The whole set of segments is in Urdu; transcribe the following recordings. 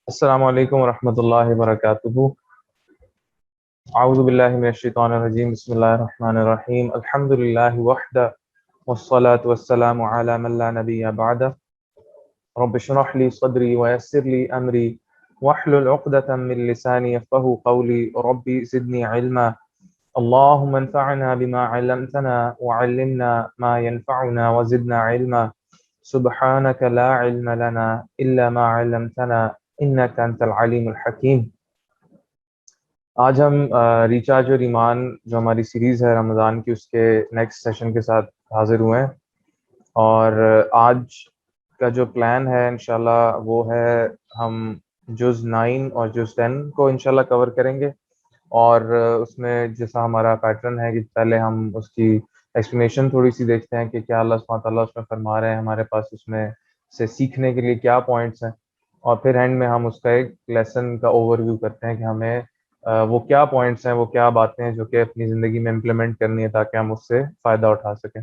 السلام علیکم ورحمۃ اللہ وبرکاتہ۔ اعوذ باللہ من الشیطان الرجیم، بسم اللہ الرحمن الرحیم، الحمد للہ وحدہ والصلاة والسلام علی من لا نبی بعدہ، رب اشرح لی صدری ویسر لی امری واحلل عقدۃ من لسانی یفقہوا قولی، رب زدنی علما، اللہم انفعنا بما علمتنا وعلمنا ما ينفعنا وزدنا علما، سبحانک لا علم لنا الا ما علمتنا انک انت العلیم الحکیم۔ آج ہم ریچارج اور ایمان جو ہماری سیریز ہے رمضان کی، اس کے نیکسٹ سیشن کے ساتھ حاضر ہوئے ہیں، اور آج کا جو پلان ہے انشاءاللہ وہ ہے ہم جز 9 اور جز 10 کو انشاءاللہ کور کریں گے، اور اس میں جیسا ہمارا پیٹرن ہے کہ پہلے ہم اس کی ایکسپلینیشن تھوڑی سی دیکھتے ہیں کہ کیا اللہ سبحانہ تعالیٰ اس میں فرما رہے ہیں، ہمارے پاس اس میں سے سیکھنے کے لیے کیا پوائنٹس ہیں، اور پھر اینڈ میں ہم اس کا ایک لیسن کا اوور ویو کرتے ہیں کہ ہمیں وہ کیا پوائنٹس ہیں، وہ کیا باتیں ہیں جو کہ اپنی زندگی میں امپلیمنٹ کرنی ہے تاکہ ہم اس سے فائدہ اٹھا سکیں۔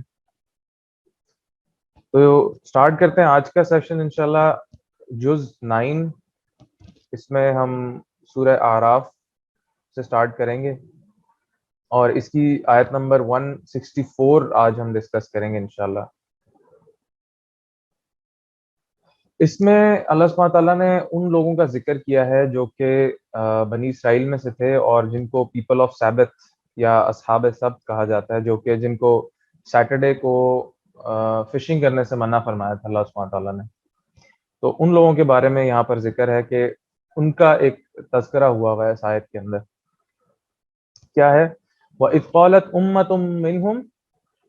تو سٹارٹ کرتے ہیں آج کا سیشن انشاءاللہ جز 9، اس میں ہم سورہ اعراف سے سٹارٹ کریں گے، اور اس کی آیت نمبر 164 آج ہم ڈسکس کریں گے انشاءاللہ۔ اس میں اللہ سبحانہ تعالیٰ نے ان لوگوں کا ذکر کیا ہے جو کہ بنی اسرائیل میں سے تھے، اور جن کو پیپل آف سیبت یا اصحاب سبت کہا جاتا ہے، جو کہ جن کو سیٹرڈے کو فشنگ کرنے سے منع فرمایا تھا اللہ سبحانہ تعالیٰ نے۔ تو ان لوگوں کے بارے میں یہاں پر ذکر ہے کہ ان کا ایک تذکرہ ہوا ہے اس آیت کے اندر۔ کیا ہے؟ وَإِذْ قَالَتْ أُمَّةٌ مِّنْهُمْ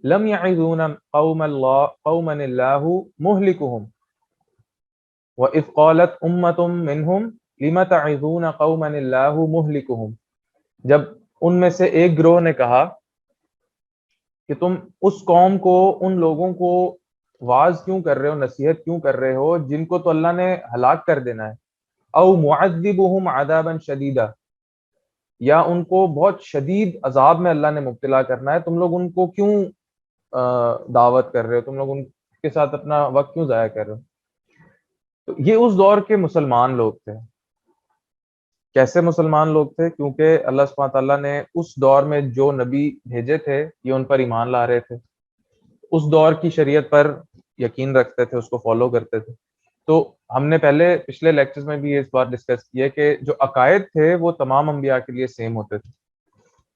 لَمْ يَعِظُونَ قَوْمًا اللَّهُ مُهْلِكُهُمْ وَإِذْ قَالَتْ أُمَّةٌ مِّنْهُمْ لِمَ تَعِظُونَ قَوْمًا اللَّهُ مُهْلِكُهُمْ، جب ان میں سے ایک گروہ نے کہا کہ تم اس قوم کو، ان لوگوں کو واعظ کیوں کر رہے ہو، نصیحت کیوں کر رہے ہو جن کو تو اللہ نے ہلاک کر دینا ہے، او معذبهم عذابا شدیدا، یا ان کو بہت شدید عذاب میں اللہ نے مبتلا کرنا ہے، تم لوگ ان کو کیوں دعوت کر رہے ہو، تم لوگ ان کے ساتھ اپنا وقت کیوں ضائع کر رہے ہو؟ تو یہ اس دور کے مسلمان لوگ تھے۔ کیسے مسلمان لوگ تھے؟ کیونکہ اللہ سبحانہ تعالیٰ نے اس دور میں جو نبی بھیجے تھے یہ ان پر ایمان لا رہے تھے، اس دور کی شریعت پر یقین رکھتے تھے، اس کو فالو کرتے تھے۔ تو ہم نے پچھلے لیکچرز میں بھی اس بات ڈسکس کی ہے کہ جو عقائد تھے وہ تمام انبیاء کے لیے سیم ہوتے تھے،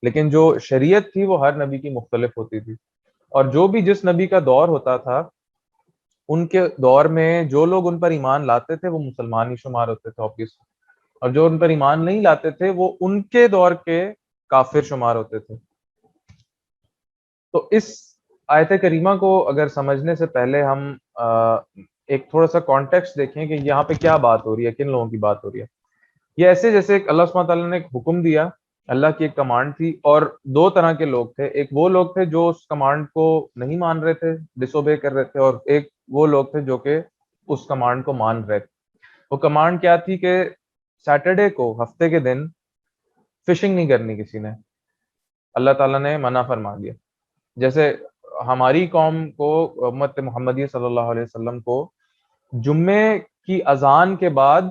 لیکن جو شریعت تھی وہ ہر نبی کی مختلف ہوتی تھی، اور جو بھی جس نبی کا دور ہوتا تھا ان کے دور میں جو لوگ ان پر ایمان لاتے تھے وہ مسلمان ہی شمار ہوتے تھے obvious، اور جو ان پر ایمان نہیں لاتے تھے وہ ان کے دور کے کافر شمار ہوتے تھے۔ تو اس آیت کریمہ کو اگر سمجھنے سے پہلے ہم ایک تھوڑا سا کانٹیکسٹ دیکھیں کہ یہاں پہ کیا بات ہو رہی ہے، کن لوگوں کی بات ہو رہی ہے۔ یہ ایسے جیسے ایک اللہ سبحانہ تعالیٰ نے ایک حکم دیا، اللہ کی ایک کمانڈ تھی، اور دو طرح کے لوگ تھے، ایک وہ لوگ تھے جو اس کمانڈ کو نہیں مان رہے تھے، ڈس اوبے کر رہے تھے، اور ایک وہ لوگ تھے جو کہ اس کمانڈ کو مان رہے تھے۔ وہ کمانڈ کیا تھی کہ سیٹرڈے کو، ہفتے کے دن فشنگ نہیں کرنی کسی نے، اللہ تعالیٰ نے منع فرما دیا۔ جیسے ہماری قوم کو، امت محمدی صلی اللہ علیہ وسلم کو، جمعے کی اذان کے بعد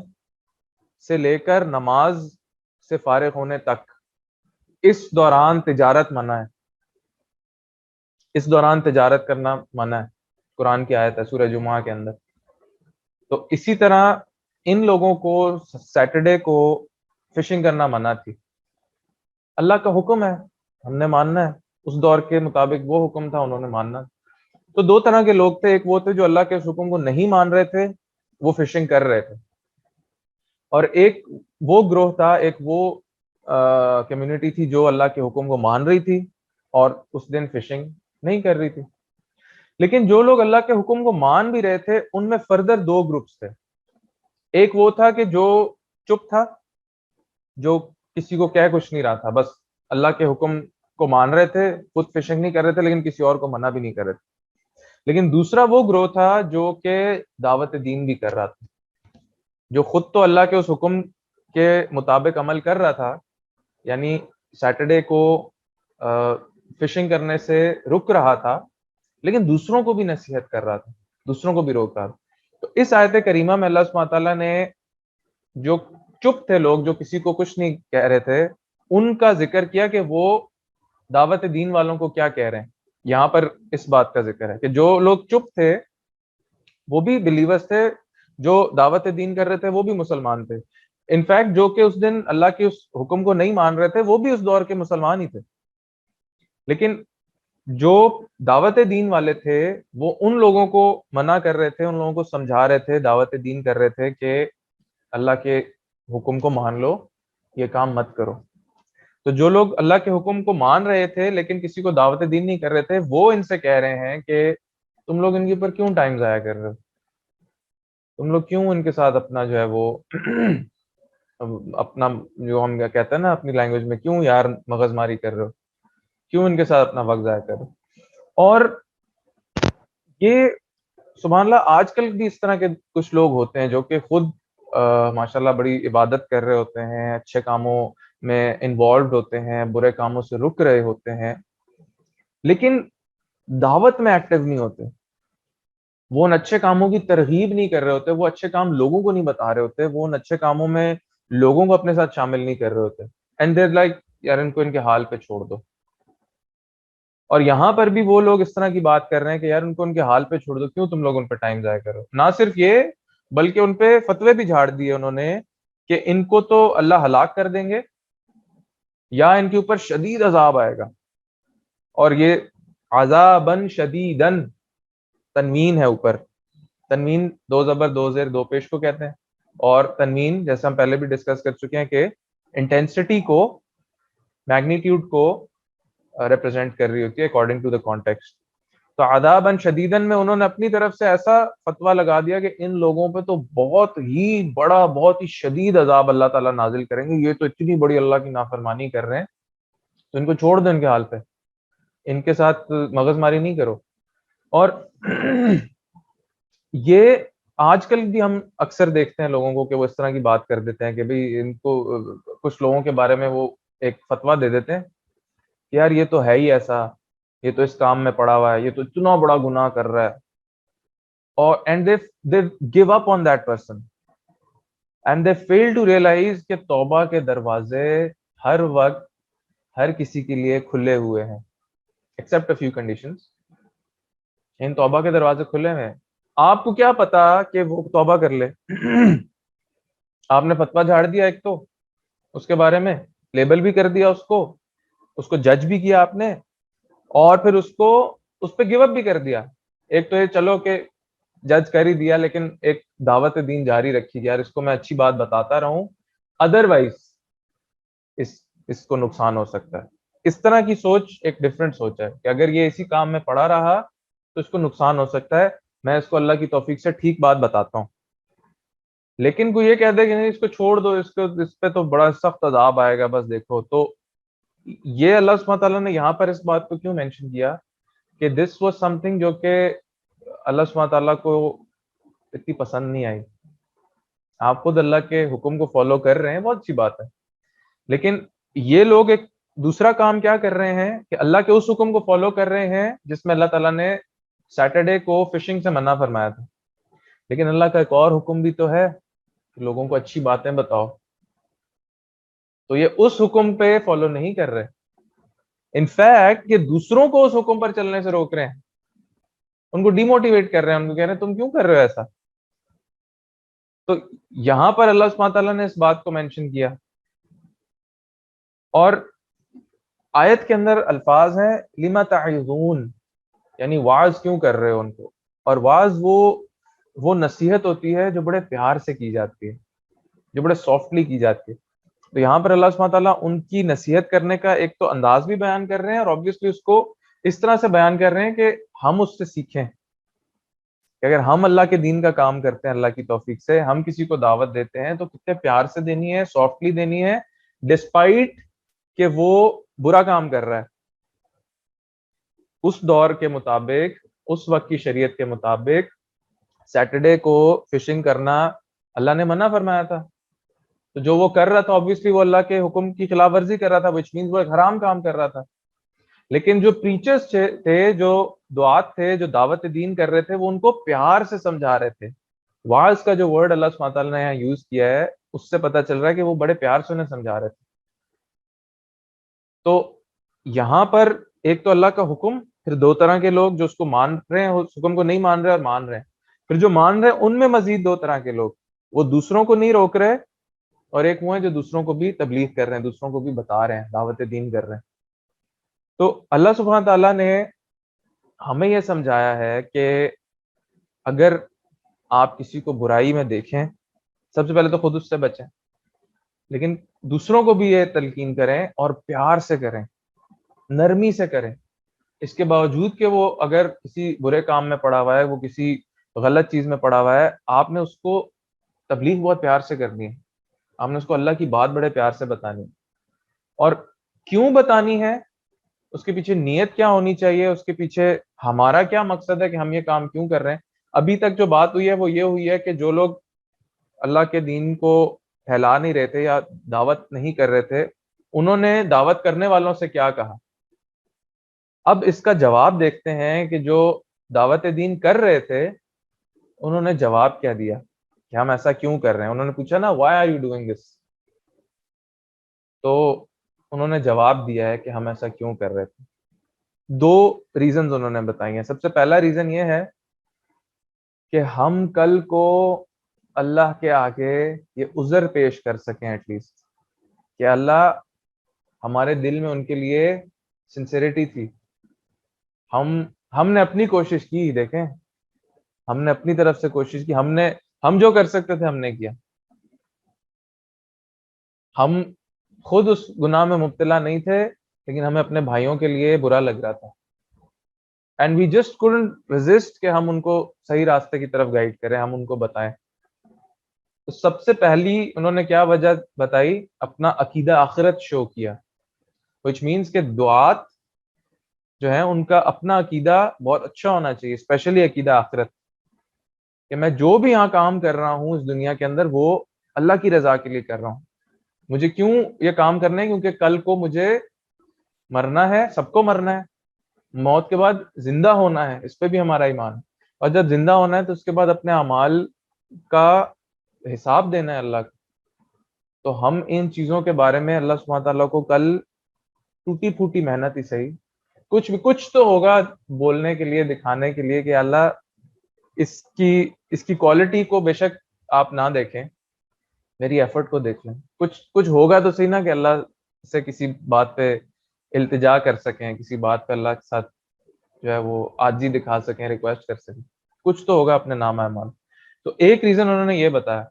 سے لے کر نماز سے فارغ ہونے تک اس دوران تجارت منع ہے، اس دوران تجارت کرنا منع ہے، قرآن کی آیت ہے سورہ جمعہ کے اندر۔ تو اسی طرح ان لوگوں کو سیٹرڈے کو فشنگ کرنا منع تھی، اللہ کا حکم ہے، ہم نے ماننا ہے، اس دور کے مطابق وہ حکم تھا، انہوں نے ماننا۔ تو دو طرح کے لوگ تھے، ایک وہ تھے جو اللہ کے اس حکم کو نہیں مان رہے تھے، وہ فشنگ کر رہے تھے، اور ایک وہ گروہ تھا، ایک وہ کمیونٹی تھی جو اللہ کے حکم کو مان رہی تھی اور اس دن فشنگ نہیں کر رہی تھی۔ لیکن جو لوگ اللہ کے حکم کو مان بھی رہے تھے ان میں فردر دو گروپس تھے۔ ایک وہ تھا کہ جو چپ تھا، جو کسی کو کہہ کچھ نہیں رہا تھا، بس اللہ کے حکم کو مان رہے تھے، خود فشنگ نہیں کر رہے تھے لیکن کسی اور کو منع بھی نہیں کر رہے تھے۔ لیکن دوسرا وہ گروہ تھا جو کہ دعوت دین بھی کر رہا تھا، جو خود تو اللہ کے اس حکم کے مطابق عمل کر رہا تھا، یعنی سیٹرڈے کو فشنگ کرنے سے رک رہا تھا، لیکن دوسروں کو بھی نصیحت کر رہا تھا، دوسروں کو بھی روک رہا تھا۔ تو اس آیت کریمہ میں اللہ سبحانہ تعالیٰ نے جو چپ تھے لوگ, جو کسی کو کچھ نہیں کہہ رہے تھے, ان کا ذکر کیا کہ وہ دعوت دین والوں کو کیا کہہ رہے ہیں. یہاں پر اس بات کا ذکر ہے کہ جو لوگ چپ تھے وہ بھی بلیورز تھے, جو دعوت دین کر رہے تھے وہ بھی مسلمان تھے. انفیکٹ جو کہ اس دن اللہ کے اس حکم کو نہیں مان رہے تھے وہ بھی اس دور کے مسلمان ہی تھے. لیکن جو دعوت دین والے تھے وہ ان لوگوں کو منع کر رہے تھے, ان لوگوں کو سمجھا رہے تھے, دعوت دین کر رہے تھے کہ اللہ کے حکم کو مان لو, یہ کام مت کرو. تو جو لوگ اللہ کے حکم کو مان رہے تھے لیکن کسی کو دعوت دین نہیں کر رہے تھے, وہ ان سے کہہ رہے ہیں کہ تم لوگ ان کے اوپر کیوں ٹائم ضائع کر رہے ہو, تم لوگ کیوں ان کے ساتھ اپنا جو ہے وہ اپنا جو ہم کہتے ہیں نا اپنی لینگویج میں, کیوں یار مغز ماری کر رہے ہو, کیوں ان کے ساتھ اپنا وقت ضائع کر رہے ہو. اور یہ سبحان اللہ آج کل بھی اس طرح کے کچھ لوگ ہوتے ہیں جو کہ خود ماشاءاللہ بڑی عبادت کر رہے ہوتے ہیں, اچھے کاموں میں انوالوڈ ہوتے ہیں, برے کاموں سے رک رہے ہوتے ہیں, لیکن دعوت میں ایکٹیو نہیں ہوتے. وہ ان اچھے کاموں کی ترغیب نہیں کر رہے ہوتے, وہ اچھے کام لوگوں کو نہیں بتا رہے ہوتے, وہ ان اچھے کاموں میں لوگوں کو اپنے ساتھ شامل نہیں کر رہے ہوتے. اینڈ دیر لائک یار ان کو ان کے حال پہ چھوڑ دو. اور یہاں پر بھی وہ لوگ اس طرح کی بات کر رہے ہیں کہ یار ان کو ان کے حال پہ چھوڑ دو, کیوں تم لوگ ان پہ ٹائم ضائع کرو. نہ صرف یہ بلکہ ان پہ فتوے بھی جھاڑ دیے انہوں نے کہ ان کو تو اللہ ہلاک کر دیں گے یا ان کے اوپر شدید عذاب آئے گا. اور یہ عذابن شدیدن تنوین ہے اوپر, تنوین دو زبر دو زیر دو پیش کو کہتے ہیں, اور تنوین جیسے ہم پہلے بھی ڈسکس کر چکے ہیں کہ انٹینسٹی کو, میگنیٹیوڈ کو ریپرزینٹ کر رہی ہوتی ہے اکارڈنگ ٹو دا کانٹیکسٹ. تو عذاباً شدیداً میں انہوں نے اپنی طرف سے ایسا فتویٰ لگا دیا کہ ان لوگوں پہ تو بہت ہی بڑا, بہت ہی شدید عذاب اللہ تعالیٰ نازل کریں گے, یہ تو اتنی بڑی اللہ کی نافرمانی کر رہے ہیں تو ان کو چھوڑ دو ان کے حال پہ, ان کے ساتھ مغز ماری نہیں کرو. اور یہ آج کل بھی ہم اکثر دیکھتے ہیں لوگوں کو کہ وہ اس طرح کی بات کر دیتے ہیں کہ بھئی ان کو کچھ لوگوں کے بارے میں وہ ایک فتویٰ دے دیتے ہیں کہ یار یہ تو ہے ہی ایسا, یہ تو اس کام میں پڑا ہوا ہے, یہ تو اتنا بڑا گناہ کر رہا ہے, اور and they give up on that person and they fail to realize کہ توبہ کے دروازے ہر وقت ہر کسی کے لیے کھلے ہوئے ہیں except a few conditions. ان توبہ کے دروازے کھلے ہوئے ہیں. آپ کو کیا پتا کہ وہ توبہ کر لے, آپ نے فتویٰ جھاڑ دیا ایک تو اس کے بارے میں, لیبل بھی کر دیا اس کو جج بھی کیا آپ نے, اور پھر اس پہ گیو اپ بھی کر دیا. ایک تو یہ چلو کہ جج کر ہی دیا, لیکن ایک دعوت دین جاری رکھی کہ یار اس کو میں اچھی بات بتاتا رہوں, ادروائز اس کو نقصان ہو سکتا ہے. اس طرح کی سوچ ایک ڈفرینٹ سوچ ہے کہ اگر یہ اسی کام میں پڑا رہا تو اس کو نقصان ہو سکتا ہے, میں اس کو اللہ کی توفیق سے ٹھیک بات بتاتا ہوں. لیکن کوئی یہ کہہ دے کہ نہیں اس کو چھوڑ دو, اس پہ تو بڑا سخت عذاب آئے گا بس دیکھو, تو یہ اللہ سبحانہ تعالیٰ نے یہاں پر اس بات کو کیوں مینشن کیا کہ دس واز سم تھنگ جو کہ اللہ سبحانہ تعالیٰ کو اتنی پسند نہیں آئی. آپ خود اللہ کے حکم کو فالو کر رہے ہیں, بہت اچھی بات ہے, لیکن یہ لوگ ایک دوسرا کام کیا کر رہے ہیں کہ اللہ کے اس حکم کو فالو کر رہے ہیں جس میں اللہ تعالیٰ نے سیٹرڈے کو فشنگ سے منع فرمایا تھا, لیکن اللہ کا ایک اور حکم بھی تو ہے کہ لوگوں کو اچھی باتیں بتاؤ, تو یہ اس حکم پہ فالو نہیں کر رہے. انفیکٹ یہ دوسروں کو اس حکم پر چلنے سے روک رہے ہیں, ان کو ڈی موٹیویٹ کر رہے ہیں, ان کو کہہ رہے ہیں تم کیوں کر رہے ہو ایسا. تو یہاں پر اللہ سبحانہ تعالیٰ نے اس بات کو مینشن کیا, اور آیت کے اندر الفاظ ہیں لما تعظون, یعنی واعظ کیوں کر رہے ہو ان کو. اور واعظ وہ نصیحت ہوتی ہے جو بڑے پیار سے کی جاتی ہے, جو بڑے سافٹلی کی جاتی ہے. تو یہاں پر اللہ سبحانہ تعالیٰ ان کی نصیحت کرنے کا ایک تو انداز بھی بیان کر رہے ہیں, اور آبویسلی اس کو اس طرح سے بیان کر رہے ہیں کہ ہم اس سے سیکھیں کہ اگر ہم اللہ کے دین کا کام کرتے ہیں, اللہ کی توفیق سے ہم کسی کو دعوت دیتے ہیں تو کتنے پیار سے دینی ہے, سافٹلی دینی ہے, ڈسپائٹ کہ وہ برا کام کر رہا ہے. اس دور کے مطابق, اس وقت کی شریعت کے مطابق سیٹرڈے کو فشنگ کرنا اللہ نے منع فرمایا تھا, تو جو وہ کر رہا تھا obviously وہ اللہ کے حکم کی خلاف ورزی کر رہا تھا, which means وہ ایک حرام کام کر رہا تھا. لیکن جو پریچرز تھے, جو دعات تھے, جو دعوت دین کر رہے تھے, وہ ان کو پیار سے سمجھا رہے تھے. واعظ کا جو ورڈ اللہ سبحانہ تعالیٰ نے یہاں یوز کیا ہے اس سے پتہ چل رہا ہے کہ وہ بڑے پیار سے انہیں سمجھا رہے تھے. تو یہاں پر ایک تو اللہ کا حکم، پھر دو طرح کے لوگ جو اس کو مان رہے ہیں، اس حکم کو نہیں مان رہے اور مان رہے ہیں. پھر جو مان رہے ہیں ان میں مزید دو طرح کے لوگ، وہ دوسروں کو نہیں روک رہے، اور ایک وہ ہیں جو دوسروں کو بھی تبلیغ کر رہے ہیں، دوسروں کو بھی بتا رہے ہیں، دعوت دین کر رہے ہیں. تو اللہ سبحانہ تعالیٰ نے ہمیں یہ سمجھایا ہے کہ اگر آپ کسی کو برائی میں دیکھیں، سب سے پہلے تو خود اس سے بچیں، لیکن دوسروں کو بھی یہ تلقین کریں اور پیار سے کریں، نرمی سے کریں. اس کے باوجود کہ وہ اگر کسی برے کام میں پڑا ہوا ہے، وہ کسی غلط چیز میں پڑا ہوا ہے، آپ نے اس کو تبلیغ بہت پیار سے کرنی ہے. آپ نے اس کو اللہ کی بات بڑے پیار سے بتانی ہے. اور کیوں بتانی ہے، اس کے پیچھے نیت کیا ہونی چاہیے، اس کے پیچھے ہمارا کیا مقصد ہے کہ ہم یہ کام کیوں کر رہے ہیں. ابھی تک جو بات ہوئی ہے وہ یہ ہوئی ہے کہ جو لوگ اللہ کے دین کو پھیلا نہیں رہے تھے یا دعوت نہیں کر رہے تھے، انہوں نے دعوت کرنے والوں سے کیا کہا. اب اس کا جواب دیکھتے ہیں کہ جو دعوت دین کر رہے تھے انہوں نے جواب کیا دیا کہ ہم ایسا کیوں کر رہے ہیں. انہوں نے پوچھا نا why are you doing this, تو انہوں نے جواب دیا ہے کہ ہم ایسا کیوں کر رہے تھے. دو ریزنز انہوں نے بتائی ہیں. سب سے پہلا ریزن یہ ہے کہ ہم کل کو اللہ کے آگے یہ عذر پیش کر سکیں ایٹ لیسٹ کہ اللہ، ہمارے دل میں ان کے لیے سنسیریٹی تھی، ہم نے اپنی کوشش کی، دیکھیں ہم نے اپنی طرف سے کوشش کی، ہم جو کر سکتے تھے ہم نے کیا. ہم خود اس گناہ میں مبتلا نہیں تھے، لیکن ہمیں اپنے بھائیوں کے لیے برا لگ رہا تھا. And we just couldn't resist کہ ہم ان کو صحیح راستے کی طرف گائیڈ کریں، ہم ان کو بتائیں. تو سب سے پہلی انہوں نے کیا وجہ بتائی، اپنا عقیدہ آخرت شو کیا، which means کہ دعات جو ہیں ان کا اپنا عقیدہ بہت اچھا ہونا چاہیے، اسپیشلی عقیدہ آخرت، کہ میں جو بھی یہاں کام کر رہا ہوں اس دنیا کے اندر وہ اللہ کی رضا کے لیے کر رہا ہوں. مجھے کیوں یہ کام کرنا ہے؟ کیونکہ کل کو مجھے مرنا ہے، سب کو مرنا ہے، موت کے بعد زندہ ہونا ہے، اس پہ بھی ہمارا ایمان ہے. اور جب زندہ ہونا ہے تو اس کے بعد اپنے اعمال کا حساب دینا ہے اللہ کو. تو ہم ان چیزوں کے بارے میں اللہ سبحانہ تعالیٰ کو کل ٹوٹی پھوٹی محنت ہی صحیح، کچھ تو ہوگا بولنے کے لیے، دکھانے کے لیے کہ اللہ اس کی کوالٹی کو بے شک آپ نہ دیکھیں، میری ایفرٹ کو دیکھ لیں. کچھ ہوگا تو صحیح نا کہ اللہ سے کسی بات پہ التجا کر سکیں، کسی بات پہ اللہ کے ساتھ جو ہے وہ عاجزی دکھا سکیں، ریکویسٹ کر سکیں، کچھ تو ہوگا اپنے نام اعمال. تو ایک ریزن انہوں نے یہ بتایا،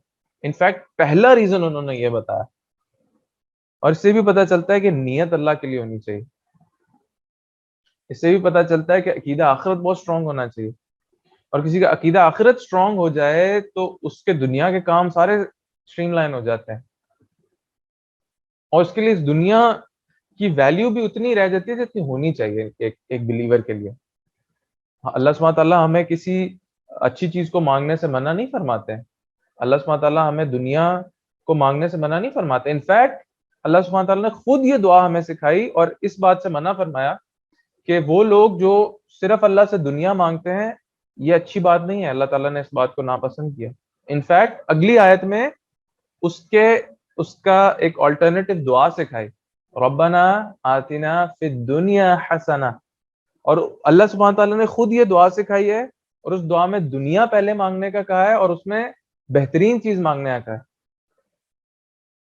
انفیکٹ پہلا ریزن انہوں نے یہ بتایا، اور اس سے بھی پتہ چلتا ہے کہ نیت اللہ کے لیے ہونی چاہیے. اس سے بھی پتہ چلتا ہے کہ عقیدہ آخرت بہت اسٹرانگ ہونا چاہیے. اور کسی کا عقیدہ آخرت اسٹرانگ ہو جائے تو اس کے دنیا کے کام سارے اسٹریم لائن ہو جاتے ہیں، اور اس کے لیے اس دنیا کی ویلیو بھی اتنی رہ جاتی ہے جتنی ہونی چاہیے ایک بلیور کے لیے. اللہ سبحانہ تعالیٰ ہمیں کسی اچھی چیز کو مانگنے سے منع نہیں فرماتے ہیں. اللہ سبحانہ تعالیٰ ہمیں دنیا کو مانگنے سے منع نہیں فرماتے. انفیکٹ اللہ سبحانہ تعالیٰ نے خود یہ دعا ہمیں سکھائی اور اس بات سے منع فرمایا کہ وہ لوگ جو صرف اللہ سے دنیا مانگتے ہیں، یہ اچھی بات نہیں ہے. اللہ تعالیٰ نے اس بات کو ناپسند کیا. انفیکٹ اگلی آیت میں اس کا ایک آلٹرنیٹو دعا سکھائی، ربنا آتنا فی الدنیا حسنہ. اور اللہ سبحانہ تعالیٰ نے خود یہ دعا سکھائی ہے، اور اس دعا میں دنیا پہلے مانگنے کا کہا ہے، اور اس میں بہترین چیز مانگنے کا کہا ہے.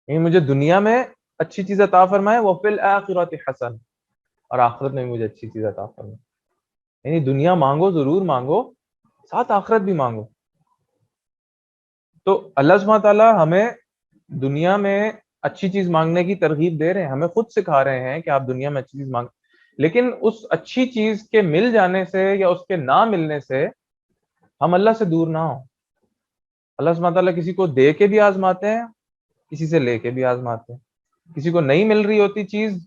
یعنی مجھے دنیا میں اچھی چیز عطا فرمائے، وفی الآخرۃ حسن، اور آخرت میں بھی مجھے اچھی چیز عطا فرمائے. یعنی دنیا مانگو، ضرور مانگو، ساتھ آخرت بھی مانگو. تو اللہ سبحانہ تعالیٰ ہمیں دنیا میں اچھی چیز مانگنے کی ترغیب دے رہے ہیں، ہمیں خود سکھا رہے ہیں کہ آپ دنیا میں اچھی چیز مانگ، لیکن اس اچھی چیز کے مل جانے سے یا اس کے نہ ملنے سے ہم اللہ سے دور نہ ہوں. اللہ سبحانہ تعالیٰ کسی کو دے کے بھی آزماتے ہیں، کسی سے لے کے بھی آزماتے ہیں. کسی کو نہیں مل رہی ہوتی چیز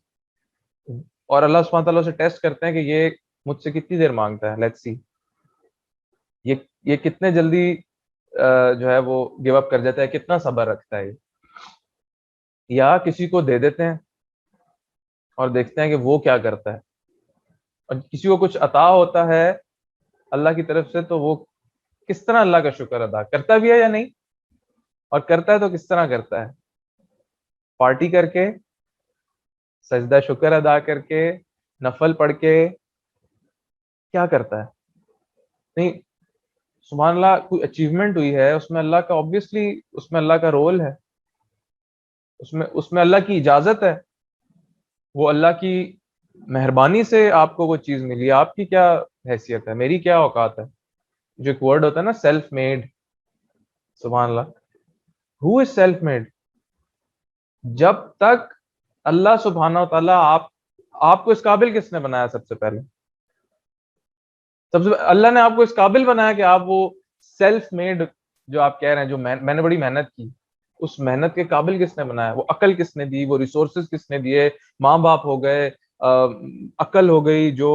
اور اللہ سبحانہ تعالیٰ سے ٹیسٹ کرتے ہیں کہ یہ مجھ سے کتنی دیر مانگتا ہے، لیٹس سی یہ کتنے جلدی جو ہے وہ گیو اپ کر جاتا ہے، کتنا صبر رکھتا ہے. یا کسی کو دے دیتے ہیں اور دیکھتے ہیں کہ وہ کیا کرتا ہے. اور کسی کو کچھ عطا ہوتا ہے اللہ کی طرف سے تو وہ کس طرح اللہ کا شکر ادا کرتا بھی ہے یا نہیں. اور کرتا ہے تو کس طرح کرتا ہے؟ پارٹی کر کے، سجدہ شکر ادا کر کے، نفل پڑھ کے، کیا کرتا ہے؟ نہیں، سبحان اللہ، کوئی اچیومنٹ ہوئی ہے اس میں اللہ کا obviously، اس میں اللہ کا رول ہے، اس میں اللہ کی اجازت ہے، وہ اللہ کی مہربانی سے آپ کو وہ چیز ملی. آپ کی کیا حیثیت ہے؟ میری کیا اوقات ہے؟ جو ایک ورڈ ہوتا ہے نا سیلف میڈ، سبحان اللہ، ہو از سیلف میڈ؟ جب تک اللہ سبحانہ و تعالیٰ آپ کو اس قابل کس نے بنایا؟ سب سے پہلے اللہ نے آپ کو اس قابل بنایا کہ آپ وہ سیلف میڈ جو آپ کہہ رہے ہیں، جو میں نے بڑی محنت کی، اس محنت کے قابل کس نے بنایا؟ وہ عقل کس نے دی؟ وہ ریسورسز کس نے دیے؟ ماں باپ ہو گئے، عقل ہو گئی جو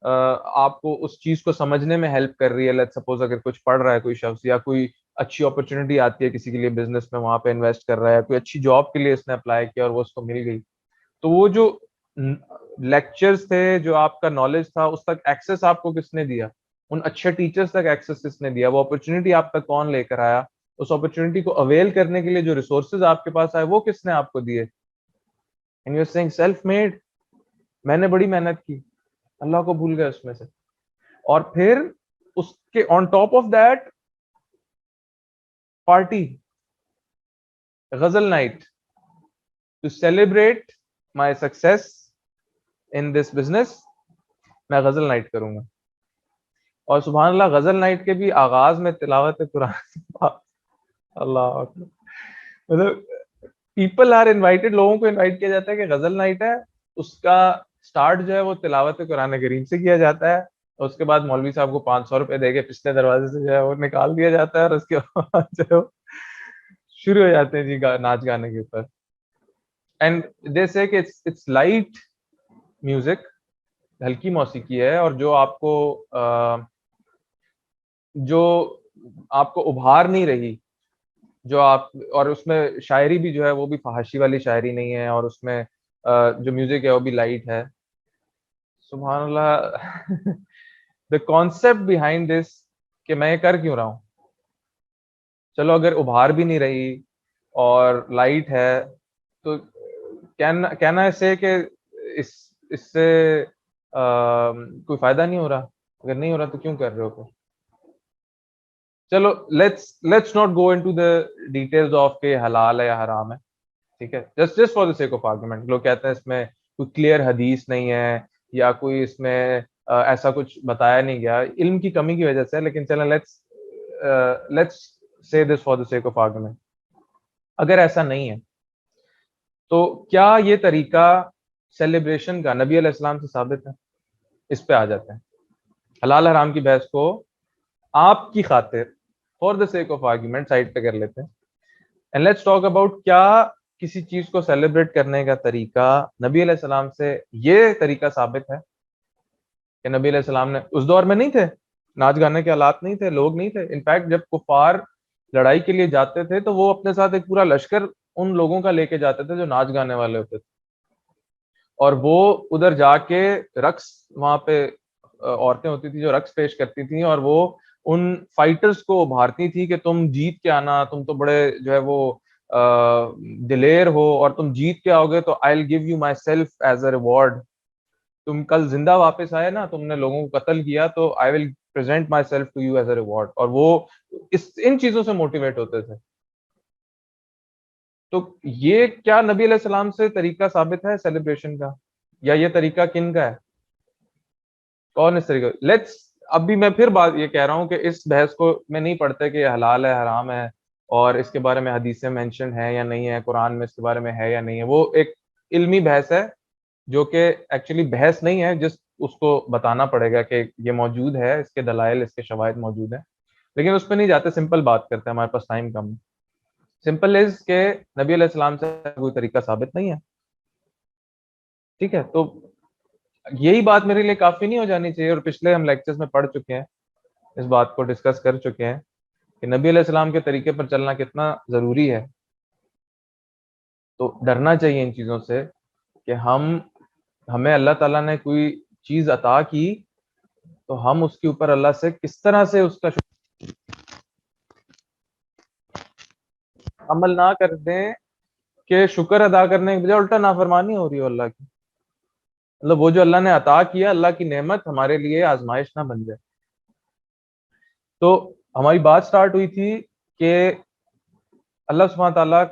آپ کو اس چیز کو سمجھنے میں ہیلپ کر رہی ہے. لیٹ سپوز اگر کچھ پڑھ رہا ہے کوئی شخص، یا کوئی اچھی اپرچونٹی آتی ہے کسی کے لیے بزنس میں، وہاں پہ انویسٹ کر رہا ہے، کوئی اچھی جاب کے لیے اس نے اپلائی کیا اور وہ اس کو مل گئی، تو وہ جو لیکچرز تھے، جو آپ کا نالج تھا، اس تک ایکسس آپ کو کس نے دیا؟ ان اچھے ٹیچرز تک ایکسس کس نے دیا؟ وہ اپرچونٹی آپ تک کون لے کر آیا؟ اس اپرچونٹی کو اویل کرنے کے لیے جو ریسورسز آپ کے پاس آئے، وہ کس نے آپ کو دیے؟ And you are seeing self made, میں نے بڑی محنت کی، اللہ کو بھول گئے اس میں سے. اور پھر اس کے on top of that party, ghazal night, to celebrate my success in this business, میں غزل نائٹ کروں گا. اور سبحان اللہ، غزل نائٹ کے بھی آغاز میں تلاوت قرآن. اللہ اکبر. مطلب پیپل آر انوائٹیڈ، لوگوں کو انوائٹ کیا جاتا ہے کہ غزل نائٹ ہے، اس کا سٹارٹ جو ہے وہ تلاوت قرآن کریم سے کیا جاتا ہے، اور اس کے بعد مولوی صاحب کو 500 روپے دے کے پچھلے دروازے سے جو ہے وہ نکال دیا جاتا ہے، اور اس کے بعد جو ہے وہ شروع ہو جاتے ہیں جی ناچ گانے کے اوپر. اینڈ دے سے کہ اٹس لائٹ میوزک، ہلکی موسیقی ہے، اور جو آپ کو ابھار نہیں رہی، جو آپ، اور اس میں شاعری بھی جو ہے وہ بھی فحاشی والی شاعری نہیں ہے، اور اس میں جو میوزک ہے وہ بھی لائٹ ہے. سبحان اللہ. دا کانسیپٹ بیہائنڈ دس، کہ میں یہ کر کیوں رہا ہوں؟ چلو اگر ابھار بھی نہیں رہی اور لائٹ ہے، تو کہنا اسے کہ اس سے کوئی فائدہ نہیں ہو رہا. اگر نہیں ہو رہا تو کیوں کر رہے ہو پھر؟ چلو let's not go into the details of کہ حلال ہے یا حرام ہے، ٹھیک ہے؟ Just for the sake of argument. لوگ کہتے ہیں اس میں کوئی کلیئر حدیث نہیں ہے، یا کوئی اس میں ایسا کچھ بتایا نہیں گیا، علم کی کمی کی وجہ سے. لیکن چلیں let's say this for the sake of argument, اگر ایسا نہیں ہے تو کیا یہ طریقہ سیلیبریشن کا نبی علیہ السلام سے ثابت ہے؟ اس پہ آ جاتے ہیں. حلال حرام کی بحث کو آپ کی خاطر for the sake of argument side پہ کر لیتے ہیں. اینڈ لیٹس ٹاک اباؤٹ، کیا کسی چیز کو سیلیبریٹ کرنے کا طریقہ نبی علیہ السلام سے یہ طریقہ ثابت ہے کہ نبی علیہ السلام نے اس دور میں نہیں تھے، ناچ گانے کے آلات نہیں تھے، لوگ نہیں تھے. انفیکٹ جب کفار لڑائی کے لیے جاتے تھے تو وہ اپنے ساتھ ایک پورا لشکر ان لوگوں کا لے کے جاتے تھے جو ناچ گانے والے ہوتے تھے، اور وہ ادھر جا کے رقص، وہاں پہ عورتیں ہوتی تھی جو رقص پیش کرتی تھیں، اور وہ ان فائٹرز کو ابھارتی تھی کہ تم جیت کے آنا، تم تو بڑے جو ہے وہ دلیر ہو، اور تم جیت کے آؤ گے تو I will give you myself as a reward. تم کل زندہ واپس آئے نا، تم نے لوگوں کو قتل کیا، تو I will present myself to you as a reward. اور وہ ان چیزوں سے موٹیویٹ ہوتے تھے. تو یہ کیا نبی علیہ السلام سے طریقہ ثابت ہے سیلیبریشن کا؟ یا یہ طریقہ کن کا ہے؟ کون اس طریقے؟ لیٹس، اب بھی میں پھر بات یہ کہہ رہا ہوں کہ اس بحث کو میں نہیں پڑھتے کہ یہ حلال ہے حرام ہے، اور اس کے بارے میں حدیثیں مینشن ہے یا نہیں ہے، قرآن میں اس کے بارے میں ہے یا نہیں ہے. وہ ایک علمی بحث ہے جو کہ ایکچولی بحث نہیں ہے، جس اس کو بتانا پڑے گا کہ یہ موجود ہے، اس کے دلائل، اس کے شواہد موجود ہیں. لیکن اس پہ نہیں جاتے، سمپل بات کرتے ہیں، ہمارے پاس ٹائم کم ہے. سمپل از کہ نبی علیہ السلام سے کوئی طریقہ ثابت نہیں ہے، ٹھیک ہے؟ تو یہی بات میرے لیے کافی نہیں ہو جانی چاہیے، اور پچھلے ہم لیکچرز میں پڑھ چکے ہیں، اس بات کو ڈسکس کر چکے ہیں کہ نبی علیہ السلام کے طریقے پر چلنا کتنا ضروری ہے. تو ڈرنا چاہیے ان چیزوں سے کہ ہمیں اللہ تعالیٰ نے کوئی چیز عطا کی تو ہم اس کے اوپر اللہ سے کس طرح سے اس کا عمل نہ کر دیں کہ شکر ادا کرنے کے بجائے الٹا نافرمانی ہو رہی ہو اللہ کی. مطلب وہ جو اللہ نے عطا کیا، اللہ کی نعمت ہمارے لیے آزمائش نہ بن جائے. تو ہماری بات سٹارٹ ہوئی تھی کہ اللہ سبحانہ تعالیٰ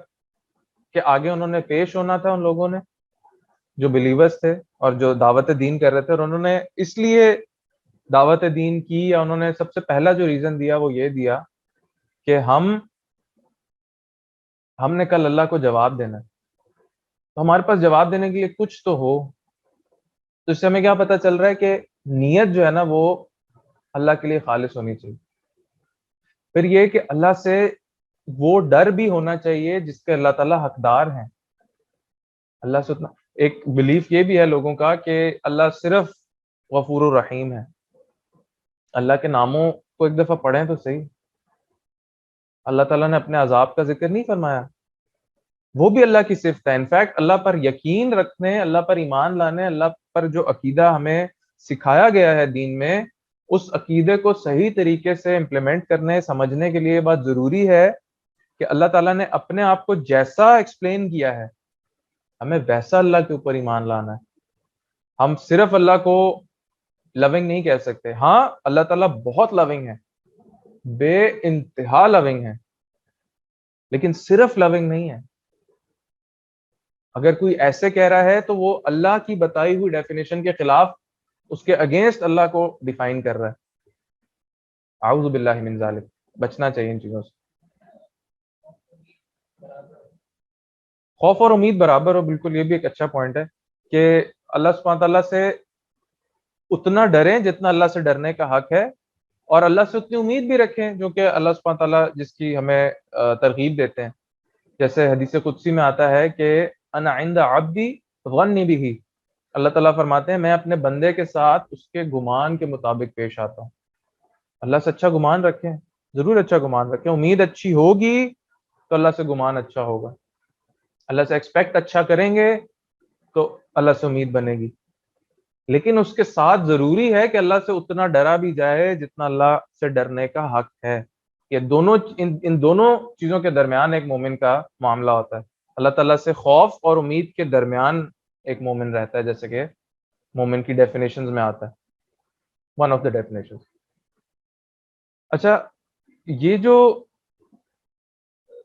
کے آگے انہوں نے پیش ہونا تھا، ان لوگوں نے جو بلیورز تھے اور جو دعوت دین کر رہے تھے، اور انہوں نے اس لیے دعوت دین کی، یا انہوں نے سب سے پہلا جو ریزن دیا وہ یہ دیا کہ ہم نے کل اللہ کو جواب دینا ہے، تو ہمارے پاس جواب دینے کے لیے کچھ تو ہو. تو اس سے ہمیں کیا پتہ چل رہا ہے کہ نیت جو ہے نا وہ اللہ کے لیے خالص ہونی چاہیے. پھر یہ کہ اللہ سے وہ ڈر بھی ہونا چاہیے جس کے اللہ تعالیٰ حقدار ہیں. اللہ سے اتنا ایک بلیف یہ بھی ہے لوگوں کا کہ اللہ صرف غفور الرحیم ہے. اللہ کے ناموں کو ایک دفعہ پڑھیں تو صحیح. اللہ تعالیٰ نے اپنے عذاب کا ذکر نہیں فرمایا، وہ بھی اللہ کی صفت ہے. انفیکٹ اللہ پر یقین رکھنے، اللہ پر ایمان لانے، اللہ پر جو عقیدہ ہمیں سکھایا گیا ہے دین میں، اس عقیدے کو صحیح طریقے سے امپلیمنٹ کرنے سمجھنے کے لیے بات ضروری ہے کہ اللہ تعالیٰ نے اپنے آپ کو جیسا ایکسپلین کیا ہے ہمیں ویسا اللہ کے اوپر ایمان لانا ہے. ہم صرف اللہ کو لونگ نہیں کہہ سکتے. ہاں اللہ تعالیٰ بہت لونگ ہے، بے انتہا لونگ ہے، لیکن صرف لونگ نہیں ہے. اگر کوئی ایسے کہہ رہا ہے تو وہ اللہ کی بتائی ہوئی ڈیفینیشن کے خلاف، اس کے اگینسٹ اللہ کو ڈیفائن کر رہا ہے. اعوذ باللہ من ذالک. بچنا چاہیے ان چیزوں سے. خوف اور امید برابر ہو، بالکل یہ بھی ایک اچھا پوائنٹ ہے کہ اللہ سبحانہ تعالیٰ سے اتنا ڈریں جتنا اللہ سے ڈرنے کا حق ہے، اور اللہ سے اتنی امید بھی رکھیں جو کہ اللہ سبحانہ تعالیٰ جس کی ہمیں ترغیب دیتے ہیں. جیسے حدیث قدسی میں آتا ہے کہ انا عند عبدی ظنی بہ، اللہ تعالیٰ فرماتے ہیں میں اپنے بندے کے ساتھ اس کے گمان کے مطابق پیش آتا ہوں. اللہ سے اچھا گمان رکھیں، ضرور اچھا گمان رکھیں. امید اچھی ہوگی تو اللہ سے گمان اچھا ہوگا. اللہ سے ایکسپیکٹ اچھا کریں گے تو اللہ سے امید بنے گی. لیکن اس کے ساتھ ضروری ہے کہ اللہ سے اتنا ڈرا بھی جائے جتنا اللہ سے ڈرنے کا حق ہے. یہ دونوں ان دونوں چیزوں کے درمیان ایک مومن کا معاملہ ہوتا ہے. اللہ تعالیٰ سے خوف اور امید کے درمیان ایک مومن رہتا ہے، جیسے کہ مومن کی ڈیفینیشنز میں آتا ہے، ون آف دا ڈیفینیشنز. اچھا، یہ جو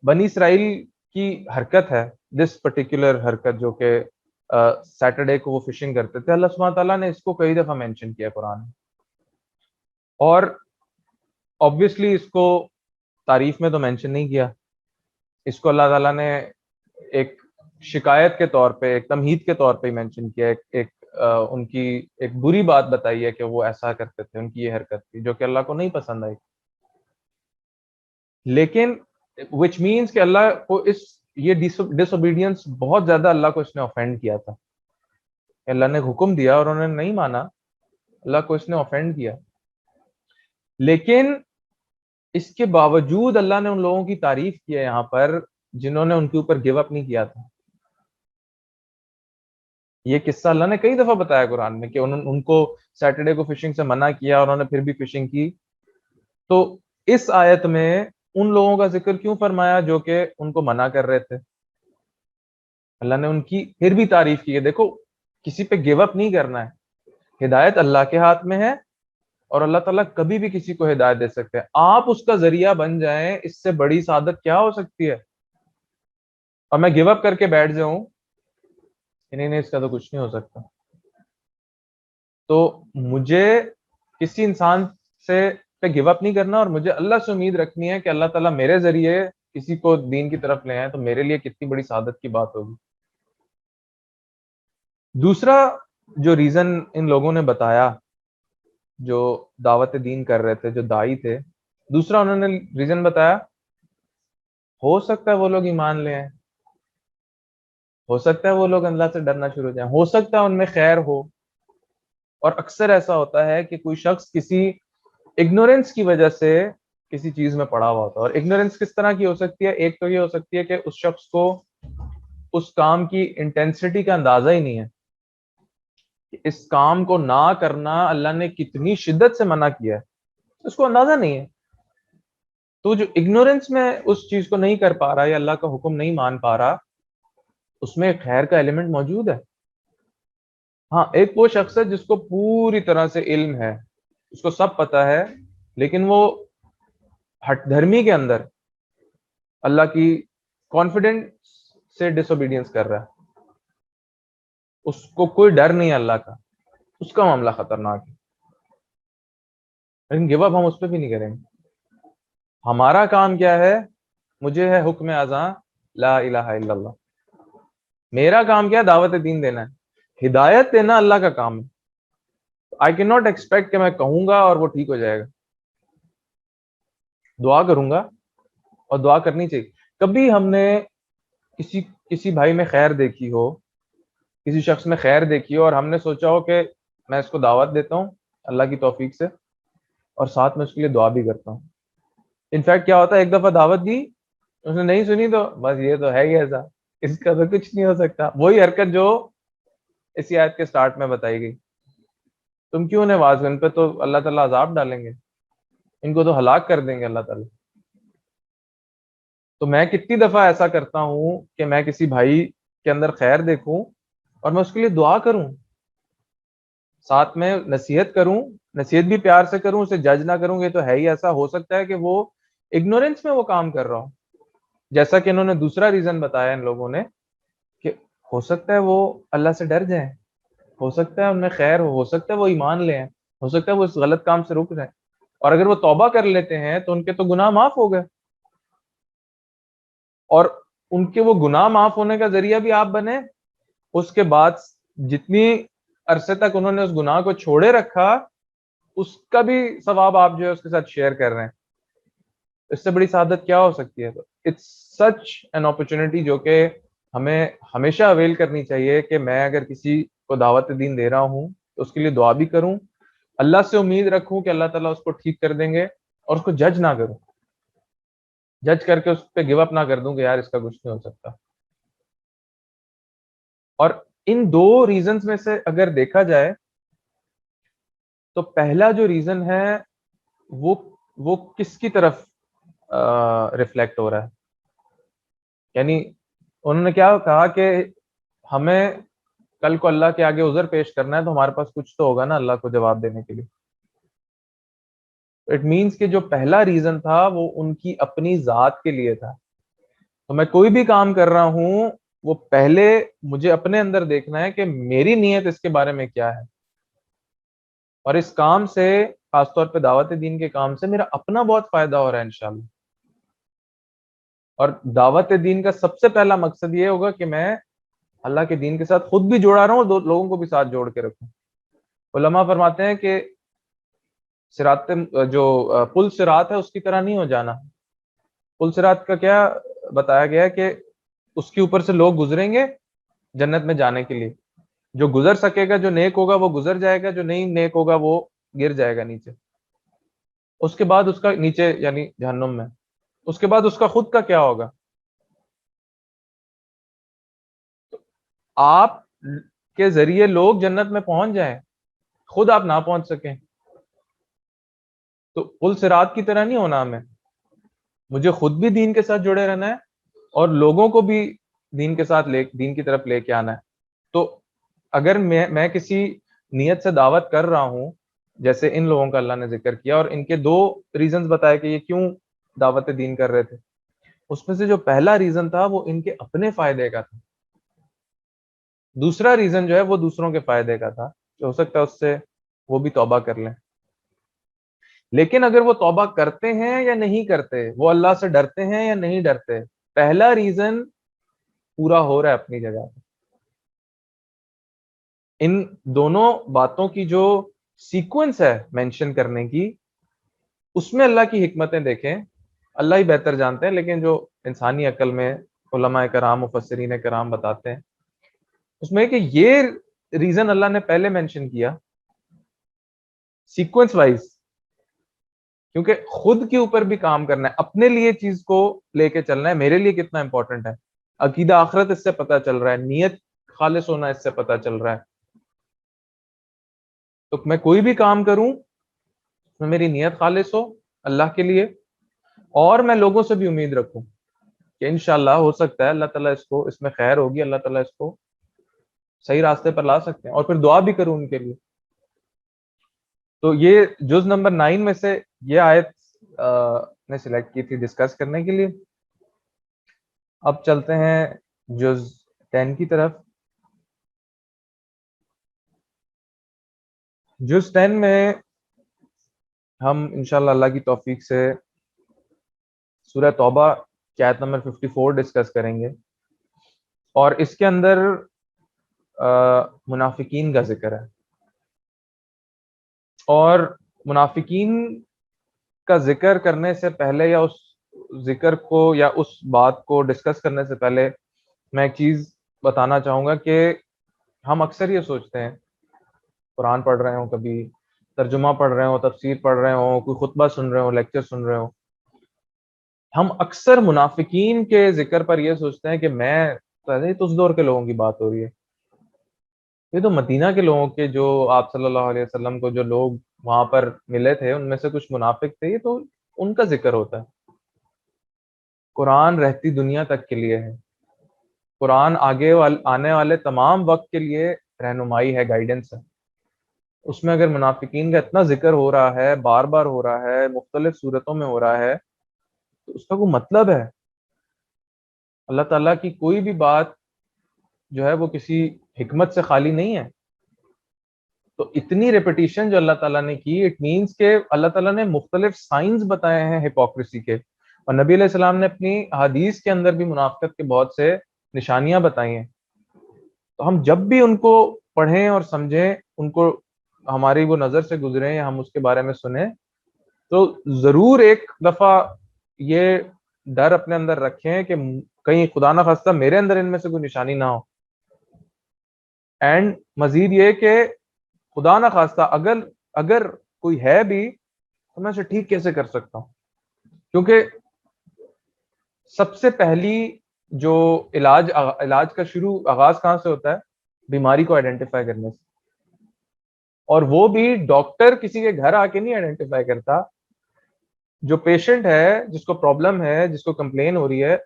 بنی اسرائیل کی حرکت ہے، دس پرٹیکولر حرکت جو کہ سیٹرڈے کو وہ فشنگ کرتے تھے، اللہ سبحانہ تعالیٰ نے اس کو کئی دفعہ مینشن کیا قرآن میں، اور obviously اس کو تعریف میں تو مینشن نہیں کیا. اس کو اللہ تعالیٰ نے ایک شکایت کے طور پہ، ایک تمہید کے طور پہ مینشن کیا. ایک ان کی ایک بری بات بتائی ہے کہ وہ ایسا کرتے تھے، ان کی یہ حرکت تھی جو کہ اللہ کو نہیں پسند آئی. لیکن which means کہ اللہ کو یہ ڈس اوبیڈینس بہت زیادہ اللہ کو اس نے آفینڈ کیا تھا. اللہ نے حکم دیا اور انہوں نے نہیں مانا، اللہ کو اس نے آفینڈ کیا. لیکن اس کے باوجود اللہ نے ان لوگوں کی تعریف کی ہے یہاں پر جنہوں نے ان کے اوپر گیو اپ نہیں کیا تھا. یہ قصہ اللہ نے کئی دفعہ بتایا قرآن میں کہ ان کو سیٹرڈے کو فشنگ سے منع کیا اور انہوں نے پھر بھی فشنگ کی. تو اس آیت میں ان لوگوں کا ذکر کیوں فرمایا جو کہ ان کو منع کر رہے تھے؟ اللہ نے ان کی پھر بھی تعریف کی ہے. دیکھو کسی پہ گیو اپ نہیں کرنا ہے، ہدایت اللہ کے ہاتھ میں ہے، اور اللہ تعالیٰ کبھی بھی کسی کو ہدایت دے سکتے ہیں. آپ اس کا ذریعہ بن جائیں، اس سے بڑی سعادت کیا ہو سکتی ہے؟ اور میں گیو اپ کر کے بیٹھ جاؤں کہ نہیں اس کا تو کچھ نہیں ہو سکتا. تو مجھے کسی انسان سے پہ گیو اپ نہیں کرنا، اور مجھے اللہ سے امید رکھنی ہے کہ اللہ تعالیٰ میرے ذریعے کسی کو دین کی طرف لے آئے تو میرے لیے کتنی بڑی سعادت کی بات ہوگی. دوسرا جو ریزن ان لوگوں نے بتایا جو دعوت دین کر رہے تھے، جو دائی تھے، دوسرا انہوں نے ریزن بتایا ہو سکتا ہے وہ لوگ ایمان لے آئیں، ہو سکتا ہے وہ لوگ اللہ سے ڈرنا شروع ہو جائیں، ہو سکتا ہے ان میں خیر ہو. اور اکثر ایسا ہوتا ہے کہ کوئی شخص کسی اگنورینس کی وجہ سے کسی چیز میں پڑا ہوا ہوتا ہے. اور اگنورینس کس طرح کی ہو سکتی ہے؟ ایک تو یہ ہو سکتی ہے کہ اس شخص کو اس کام کی انٹینسٹی کا اندازہ ہی نہیں ہے کہ اس کام کو نہ کرنا اللہ نے کتنی شدت سے منع کیا ہے، اس کو اندازہ نہیں ہے. تو جو اگنورینس میں اس چیز کو نہیں کر پا رہا یا اللہ کا حکم نہیں مان پا رہا، اس میں خیر کا ایلیمنٹ موجود ہے. ہاں، ایک وہ شخص ہے جس کو پوری طرح سے علم ہے، اس کو سب پتا ہے، لیکن وہ ہٹ دھرمی کے اندر اللہ کی کانفیڈنٹ سے ڈس اوبیڈینس کر رہا ہے. اس کو کوئی ڈر نہیں ہے اللہ کا، اس کا معاملہ خطرناک ہے. لیکن گیو اپ ہم اس پہ بھی نہیں کریں گے. ہمارا کام کیا ہے؟ مجھے ہے حکم اذاں لا الہ الا اللہ. میرا کام کیا ہے؟ دعوت دین دینا ہے، ہدایت دینا اللہ کا کام ہے. آئی کین ناٹ ایکسپیکٹ کہ میں کہوں گا اور وہ ٹھیک ہو جائے گا. دعا کروں گا، اور دعا کرنی چاہیے. کبھی ہم نے کسی بھائی میں خیر دیکھی ہو، کسی شخص میں خیر دیکھی ہو، اور ہم نے سوچا ہو کہ میں اس کو دعوت دیتا ہوں اللہ کی توفیق سے، اور ساتھ میں اس کے لیے دعا بھی کرتا ہوں. انفیکٹ کیا ہوتا ہے، ایک دفعہ دعوت دی، اس نے نہیں سنی، تو بس یہ تو ہے ہی ایسا، اس کا تو کچھ نہیں ہو سکتا. وہی حرکت جو اسی آیت کے سٹارٹ میں بتائی گئی. تم کیوں انہیں واز، ان پہ تو اللہ تعالیٰ عذاب ڈالیں گے، ان کو تو ہلاک کر دیں گے اللہ تعالیٰ. تو میں کتنی دفعہ ایسا کرتا ہوں کہ میں کسی بھائی کے اندر خیر دیکھوں اور میں اس کے لیے دعا کروں، ساتھ میں نصیحت کروں، نصیحت بھی پیار سے کروں، اسے جج نہ کروں. یہ تو ہے ہی ایسا، ہو سکتا ہے کہ وہ اگنورینس میں وہ کام کر رہا ہوں. جیسا کہ انہوں نے دوسرا ریزن بتایا ان لوگوں نے، کہ ہو سکتا ہے وہ اللہ سے ڈر جائیں، ہو سکتا ہے ان میں خیر ہو سکتا ہے وہ ایمان لے ہیں، ہو سکتا ہے وہ اس غلط کام سے رک جائیں، اور اگر وہ توبہ کر لیتے ہیں تو ان کے تو گناہ معاف ہو گئے. اور ان کے وہ گناہ معاف ہونے کا ذریعہ بھی آپ بنے. اس کے بعد جتنی عرصے تک انہوں نے اس گناہ کو چھوڑے رکھا، اس کا بھی ثواب آپ جو ہے اس کے ساتھ شیئر کر رہے ہیں. اس سے بڑی سعادت کیا ہو سکتی ہے؟ تو اٹس سچ این اپرچونٹی جو کہ ہمیں ہمیشہ اویل کرنی چاہیے، کہ میں اگر کسی کو دعوت دین دے رہا ہوں تو اس کے لیے دعا بھی کروں، اللہ سے امید رکھوں کہ اللہ تعالیٰ اس کو ٹھیک کر دیں گے، اور اس کو جج نہ کروں، جج کر کے اس پہ گیو اپ نہ کر دوں کہ یار اس کا کچھ نہیں ہو سکتا. اور ان دو ریزنز میں سے اگر دیکھا جائے تو پہلا جو ریزن ہے وہ کس کی طرف ریفلیکٹ ہو رہا ہے؟ یعنی انہوں نے کیا کہا کہ ہمیں کل کو اللہ کے آگے عذر پیش کرنا ہے، تو ہمارے پاس کچھ تو ہوگا نا اللہ کو جواب دینے کے لیے. اٹ مینس کہ جو پہلا ریزن تھا وہ ان کی اپنی ذات کے لیے تھا. تو میں کوئی بھی کام کر رہا ہوں، وہ پہلے مجھے اپنے اندر دیکھنا ہے کہ میری نیت اس کے بارے میں کیا ہے، اور اس کام سے، خاص طور پہ دعوت دین کے کام سے، میرا اپنا بہت فائدہ ہو رہا ہے انشاءاللہ. اور دعوت دین کا سب سے پہلا مقصد یہ ہوگا کہ میں اللہ کے دین کے ساتھ خود بھی جوڑا رہا ہوں، دو لوگوں کو بھی ساتھ جوڑ کے رکھوں. علماء فرماتے ہیں کہ صراط جو پل صراط ہے اس کی طرح نہیں ہو جانا. پل صراط کا کیا بتایا گیا ہے کہ اس کے اوپر سے لوگ گزریں گے جنت میں جانے کے لیے. جو گزر سکے گا، جو نیک ہوگا وہ گزر جائے گا، جو نہیں نیک ہوگا وہ گر جائے گا نیچے. اس کے بعد اس کا نیچے یعنی جہنم میں، اس کے بعد اس کا خود کا کیا ہوگا؟ آپ کے ذریعے لوگ جنت میں پہنچ جائیں، خود آپ نہ پہنچ سکیں، تو پل صراط کی طرح نہیں ہونا. مجھے خود بھی دین کے ساتھ جڑے رہنا ہے، اور لوگوں کو بھی دین کے ساتھ دین کی طرف لے کے آنا ہے. تو اگر میں کسی نیت سے دعوت کر رہا ہوں، جیسے ان لوگوں کا اللہ نے ذکر کیا، اور ان کے دو ریزنز بتائے کہ یہ کیوں دعوت دین کر رہے تھے، اس میں سے جو پہلا ریزن تھا وہ ان کے اپنے فائدے کا تھا. دوسرا ریزن جو ہے وہ دوسروں کے فائدے کا تھا، کہ ہو سکتا ہے اس سے وہ بھی توبہ کر لیں. لیکن اگر وہ توبہ کرتے ہیں یا نہیں کرتے، وہ اللہ سے ڈرتے ہیں یا نہیں ڈرتے، پہلا ریزن پورا ہو رہا ہے اپنی جگہ پہ. ان دونوں باتوں کی جو سیکوینس ہے مینشن کرنے کی، اس میں اللہ کی حکمتیں دیکھیں. اللہ ہی بہتر جانتے ہیں، لیکن جو انسانی عقل میں علماء کرام، مفسرین کرام بتاتے ہیں، اس میں کہ یہ ریزن اللہ نے پہلے مینشن کیا سیکوینس وائز، کیونکہ خود کے اوپر بھی کام کرنا ہے، اپنے لیے چیز کو لے کے چلنا ہے. میرے لیے کتنا امپورٹنٹ ہے، عقیدہ آخرت اس سے پتہ چل رہا ہے، نیت خالص ہونا اس سے پتہ چل رہا ہے. تو میں کوئی بھی کام کروں، میں میری نیت خالص ہو اللہ کے لیے، اور میں لوگوں سے بھی امید رکھوں کہ انشاءاللہ ہو سکتا ہے اللہ تعالیٰ اس میں خیر ہوگی، اللہ تعالیٰ اس کو صحیح راستے پر لا سکتے ہیں، اور پھر دعا بھی کروں ان کے لیے۔ تو یہ جز نمبر 9 میں سے یہ آیت نے سلیکٹ کی تھی ڈسکس کرنے کے لیے۔ اب چلتے ہیں جز 10 کی طرف۔ جز 10 میں ہم انشاءاللہ اللہ کی توفیق سے سورہ توبہ کی آیت نمبر 54 ڈسکس کریں گے، اور اس کے اندر منافقین کا ذکر ہے، اور منافقین کا ذکر کرنے سے پہلے یا اس ذکر کو یا اس بات کو ڈسکس کرنے سے پہلے میں ایک چیز بتانا چاہوں گا کہ ہم اکثر یہ سوچتے ہیں، قرآن پڑھ رہے ہوں، کبھی ترجمہ پڑھ رہے ہوں، تفسیر پڑھ رہے ہوں، کوئی خطبہ سن رہے ہوں، لیکچر سن رہے ہوں، ہم اکثر منافقین کے ذکر پر یہ سوچتے ہیں کہ یہ تو اس دور کے لوگوں کی بات ہو رہی ہے، یہ تو مدینہ کے لوگوں کے، جو آپ صلی اللہ علیہ وسلم کو جو لوگ وہاں پر ملے تھے ان میں سے کچھ منافق تھے، یہ تو ان کا ذکر ہوتا ہے۔ قرآن رہتی دنیا تک کے لیے ہے، قرآن آنے والے تمام وقت کے لیے رہنمائی ہے، گائیڈنس ہے۔ اس میں اگر منافقین کا اتنا ذکر ہو رہا ہے، بار بار ہو رہا ہے، مختلف صورتوں میں ہو رہا ہے، تو اس کا کوئی مطلب ہے۔ اللہ تعالیٰ کی کوئی بھی بات جو ہے وہ کسی حکمت سے خالی نہیں ہے۔ تو اتنی ریپیٹیشن جو اللہ تعالیٰ نے کی، اٹ مینس کہ اللہ تعالیٰ نے مختلف سائنز بتائے ہیں ہپوکریسی کے، اور نبی علیہ السلام نے اپنی حدیث کے اندر بھی منافقت کے بہت سے نشانیاں بتائی ہیں۔ تو ہم جب بھی ان کو پڑھیں اور سمجھیں، ان کو ہماری وہ نظر سے گزریں یا ہم اس کے بارے میں سنیں، تو ضرور ایک دفعہ یہ ڈر اپنے اندر رکھیں کہ کہیں خدا نہ خواستہ میرے اندر ان میں سے کوئی نشانی نہ ہو، اینڈ مزید یہ کہ خدا نہ خواستہ اگر کوئی ہے بھی تو میں اسے ٹھیک کیسے کر سکتا ہوں، کیونکہ سب سے پہلی جو علاج کا آغاز کہاں سے ہوتا ہے؟ بیماری کو آئیڈینٹیفائی کرنے سے، اور وہ بھی ڈاکٹر کسی کے گھر آ کے نہیں آئیڈینٹیفائی کرتا۔ جو پیشنٹ ہے، جس کو پرابلم ہے، جس کو کمپلین ہو رہی ہے،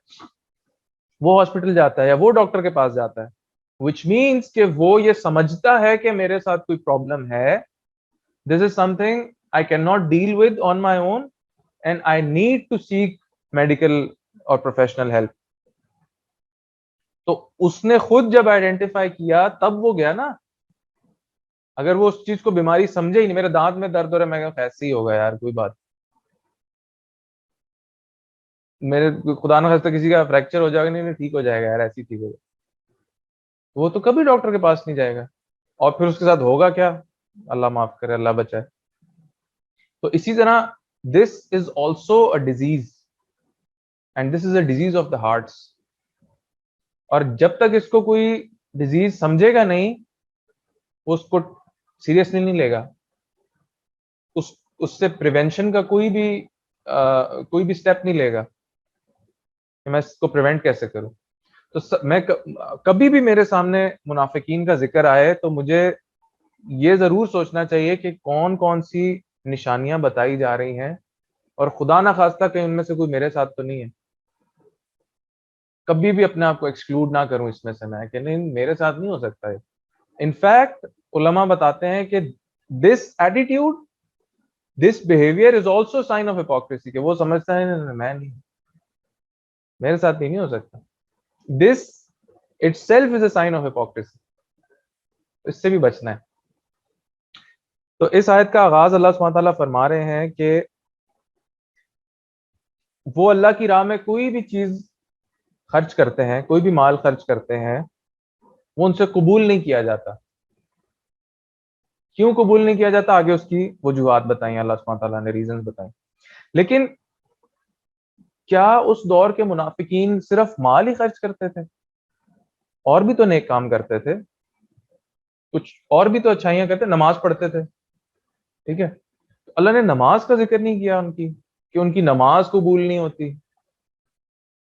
وہ ہاسپٹل جاتا ہے یا وہ ڈاکٹر کے پاس جاتا ہے، وچ مینس کہ وہ یہ سمجھتا ہے کہ میرے ساتھ کوئی پرابلم ہے، this is something I cannot deal with on my own and I need to seek medical اور پروفیشنل ہیلپ۔ تو اس نے خود جب آئیڈینٹیفائی کیا تب وہ گیا نا۔ اگر وہ اس چیز کو بیماری سمجھے ہی نہیں، میرے دانت میں درد ہو رہا ہے، میں کہا ایسے ہی ہوگا یار، کوئی بات، میرے خدا نہ خواستہ کسی کا فریکچر ہو جائے گا، نہیں ٹھیک ہو جائے گا یار، ایسے ہی ٹھیک ہو جائے گا، وہ تو کبھی ڈاکٹر کے پاس نہیں جائے گا، اور پھر اس کے ساتھ ہوگا کیا؟ اللہ معاف کرے، اللہ بچائے۔ تو اسی طرح this is also a disease, and this is a disease of the hearts, اور جب تک اس کو کوئی ڈیزیز سمجھے گا نہیں، وہ اس کو سیریسلی نہیں لے گا، اس سے پریونشن کا کوئی بھی سٹیپ نہیں لے گا کہ میں اس کو پریونٹ کیسے کروں۔ تو میں کبھی بھی میرے سامنے منافقین کا ذکر آئے تو مجھے یہ ضرور سوچنا چاہیے کہ کون کون سی نشانیاں بتائی جا رہی ہیں، اور خدا نہ خواستہ کہ ان میں سے کوئی میرے ساتھ تو نہیں ہے۔ کبھی بھی اپنے آپ کو ایکسکلوڈ نہ کروں اس میں سے، میں کہ نہیں میرے ساتھ نہیں ہو سکتا ہے۔ انفیکٹ علماء بتاتے ہیں کہ this attitude, this behaviour is also sign of hypocrisy, کہ وہ سمجھتا ہے میں نہیں، میرے ساتھ نہیں ہو سکتا۔ This itself is a sign of hypocrisy, اس سے بھی بچنا ہے۔ تو اس آیت کا آغاز اللہ سبحانہ تعالیٰ فرما رہے ہیں کہ وہ اللہ کی راہ میں کوئی بھی چیز خرچ کرتے ہیں، کوئی بھی مال خرچ کرتے ہیں، وہ ان سے قبول نہیں کیا جاتا۔ کیوں قبول نہیں کیا جاتا؟ آگے اس کی وجوہات بتائیں، اللہ سبحانہ تعالیٰ نے ریزنز بتائیں۔ لیکن کیا اس دور کے منافقین صرف مال ہی خرچ کرتے تھے؟ اور بھی تو نیک کام کرتے تھے، کچھ اور بھی تو اچھائیاں کرتے، نماز پڑھتے تھے، ٹھیک ہے؟ اللہ نے نماز کا ذکر نہیں کیا ان کی، کہ ان کی نماز قبول نہیں ہوتی۔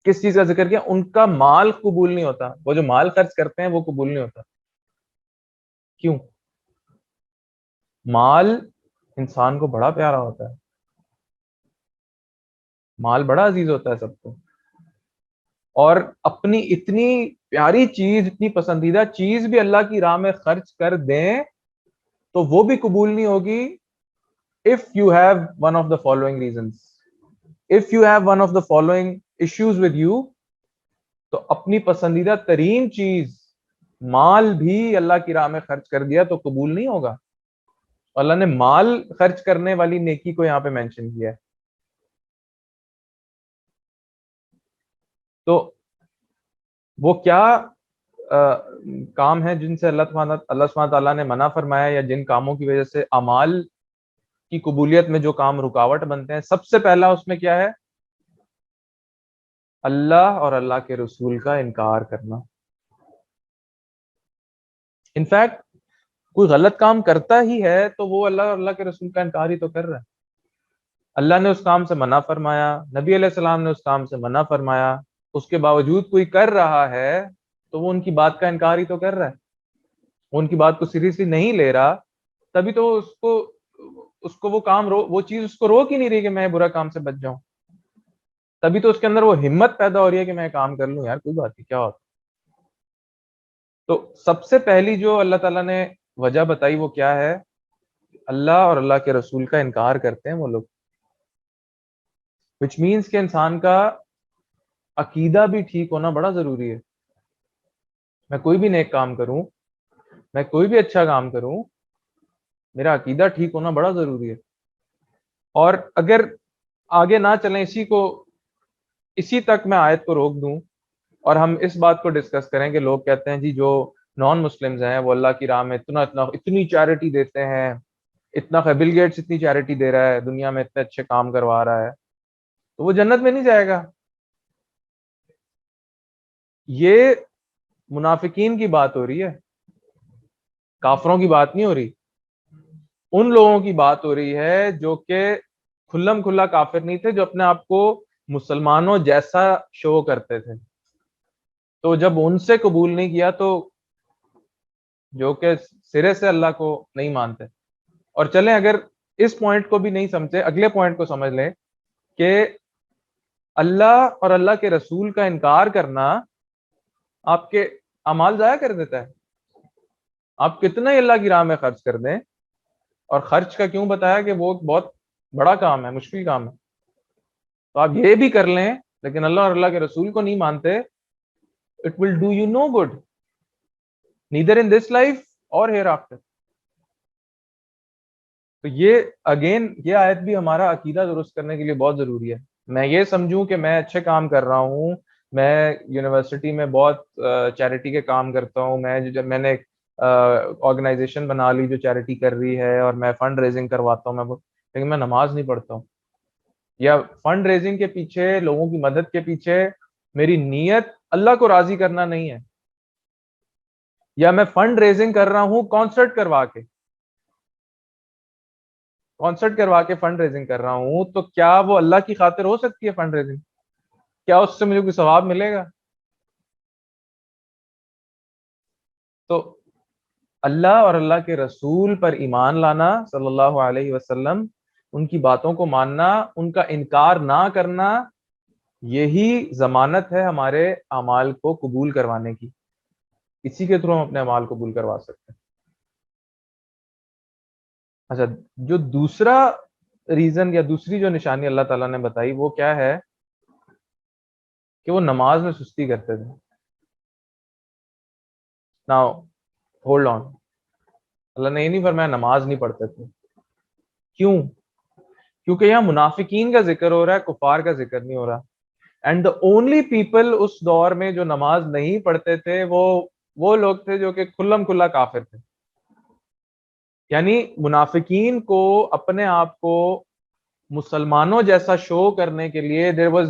کس چیز کا ذکر کیا؟ ان کا مال قبول نہیں ہوتا، وہ جو مال خرچ کرتے ہیں وہ قبول نہیں ہوتا۔ کیوں؟ مال انسان کو بڑا پیارا ہوتا ہے، مال بڑا عزیز ہوتا ہے سب کو، اور اپنی اتنی پیاری چیز، اتنی پسندیدہ چیز بھی اللہ کی راہ میں خرچ کر دیں تو وہ بھی قبول نہیں ہوگی if you have one of the following reasons. If you have one of the following issues with you, تو اپنی پسندیدہ ترین چیز مال بھی اللہ کی راہ میں خرچ کر دیا تو قبول نہیں ہوگا. اللہ نے مال خرچ کرنے والی نیکی کو یہاں پہ مینشن کیا ہے. تو وہ کیا کام ہے جن سے اللہ سبحانہ تعالیٰ نے منع فرمایا، یا جن کاموں کی وجہ سے اعمال کی قبولیت میں جو کام رکاوٹ بنتے ہیں؟ سب سے پہلا اس میں کیا ہے؟ اللہ اور اللہ کے رسول کا انکار کرنا. انفیکٹ کوئی غلط کام کرتا ہی ہے تو وہ اللہ اور اللہ کے رسول کا انکار ہی تو کر رہا ہے. اللہ نے اس کام سے منع فرمایا، نبی علیہ السلام نے اس کام سے منع فرمایا، اس کے باوجود کوئی کر رہا ہے تو وہ ان کی بات کا انکار ہی تو کر رہا ہے، وہ ان کی بات کو سیریسلی نہیں لے رہا. تبھی تو اس کو وہ کام وہ چیز اس کو روک ہی نہیں رہی کہ میں برا کام سے بچ جاؤں. تبھی تو اس کے اندر وہ ہمت پیدا ہو رہی ہے کہ میں کام کر لوں، یار کوئی بات نہیں، کیا ہوتا. تو سب سے پہلی جو اللہ تعالیٰ نے وجہ بتائی وہ کیا ہے؟ اللہ اور اللہ کے رسول کا انکار کرتے ہیں وہ لوگ. وچ مینس کہ انسان کا عقیدہ بھی ٹھیک ہونا بڑا ضروری ہے. میں کوئی بھی نیک کام کروں، میں کوئی بھی اچھا کام کروں، میرا عقیدہ ٹھیک ہونا بڑا ضروری ہے. اور اگر آگے نہ چلیں، اسی تک میں آیت کو روک دوں اور ہم اس بات کو ڈسکس کریں کہ لوگ کہتے ہیں جی جو نان مسلمز ہیں وہ اللہ کی راہ میں اتنی چیریٹی دیتے ہیں، اتنا بل گیٹس اتنی چیریٹی دے رہا ہے، دنیا میں اتنے اچھے کام کروا رہا ہے، تو وہ جنت میں نہیں جائے گا. یہ منافقین کی بات ہو رہی ہے، کافروں کی بات نہیں ہو رہی. ان لوگوں کی بات ہو رہی ہے جو کہ کھلم کھلا کافر نہیں تھے، جو اپنے آپ کو مسلمانوں جیسا شو کرتے تھے. تو جب ان سے قبول نہیں کیا تو جو کہ سرے سے اللہ کو نہیں مانتے. اور چلیں اگر اس پوائنٹ کو بھی نہیں سمجھے، اگلے پوائنٹ کو سمجھ لیں کہ اللہ اور اللہ کے رسول کا انکار کرنا آپ کے اعمال ضائع کر دیتا ہے. آپ کتنا ہی اللہ کی راہ میں خرچ کر دیں، اور خرچ کا کیوں بتایا کہ وہ بہت بڑا کام ہے، مشکل کام ہے، تو آپ یہ بھی کر لیں لیکن اللہ اور اللہ کے رسول کو نہیں مانتے، it will do you no good neither in this life or hereafter. تو یہ اگین یہ آیت بھی ہمارا عقیدہ درست کرنے کے لیے بہت ضروری ہے. میں یہ سمجھوں کہ میں اچھے کام کر رہا ہوں، میں یونیورسٹی میں بہت چیریٹی کے کام کرتا ہوں، میں نے ایک آرگنائزیشن بنا لی جو چیریٹی کر رہی ہے اور میں فنڈ ریزنگ کرواتا ہوں، لیکن میں نماز نہیں پڑھتا ہوں، یا فنڈ ریزنگ کے پیچھے، لوگوں کی مدد کے پیچھے میری نیت اللہ کو راضی کرنا نہیں ہے، یا میں فنڈ ریزنگ کر رہا ہوں کانسرٹ کروا کے فنڈ ریزنگ کر رہا ہوں، تو کیا وہ اللہ کی خاطر ہو سکتی ہے فنڈ ریزنگ؟ کیا اس سے مجھے کوئی ثواب ملے گا؟ تو اللہ اور اللہ کے رسول پر ایمان لانا صلی اللہ علیہ وسلم، ان کی باتوں کو ماننا، ان کا انکار نہ کرنا، یہی ضمانت ہے ہمارے اعمال کو قبول کروانے کی. اسی کے تھرو ہم اپنے اعمال قبول کروا سکتے ہیں. اچھا، جو دوسرا ریزن یا دوسری جو نشانی اللہ تعالیٰ نے بتائی وہ کیا ہے؟ کہ وہ نماز میں سستی کرتے تھے. ناؤ ہولڈ آن، اللہ نے یہ نہیں فرمایا نماز نہیں پڑھتے تھے. کیوں؟ کیونکہ یہاں منافقین کا ذکر ہو رہا ہے، کفار کا ذکر نہیں ہو رہا. اینڈ دا اونلی پیپل اس دور میں جو نماز نہیں پڑھتے تھے وہ لوگ تھے جو کہ کھلم کھلا کافر تھے. یعنی منافقین کو اپنے آپ کو مسلمانوں جیسا شو کرنے کے لیے there was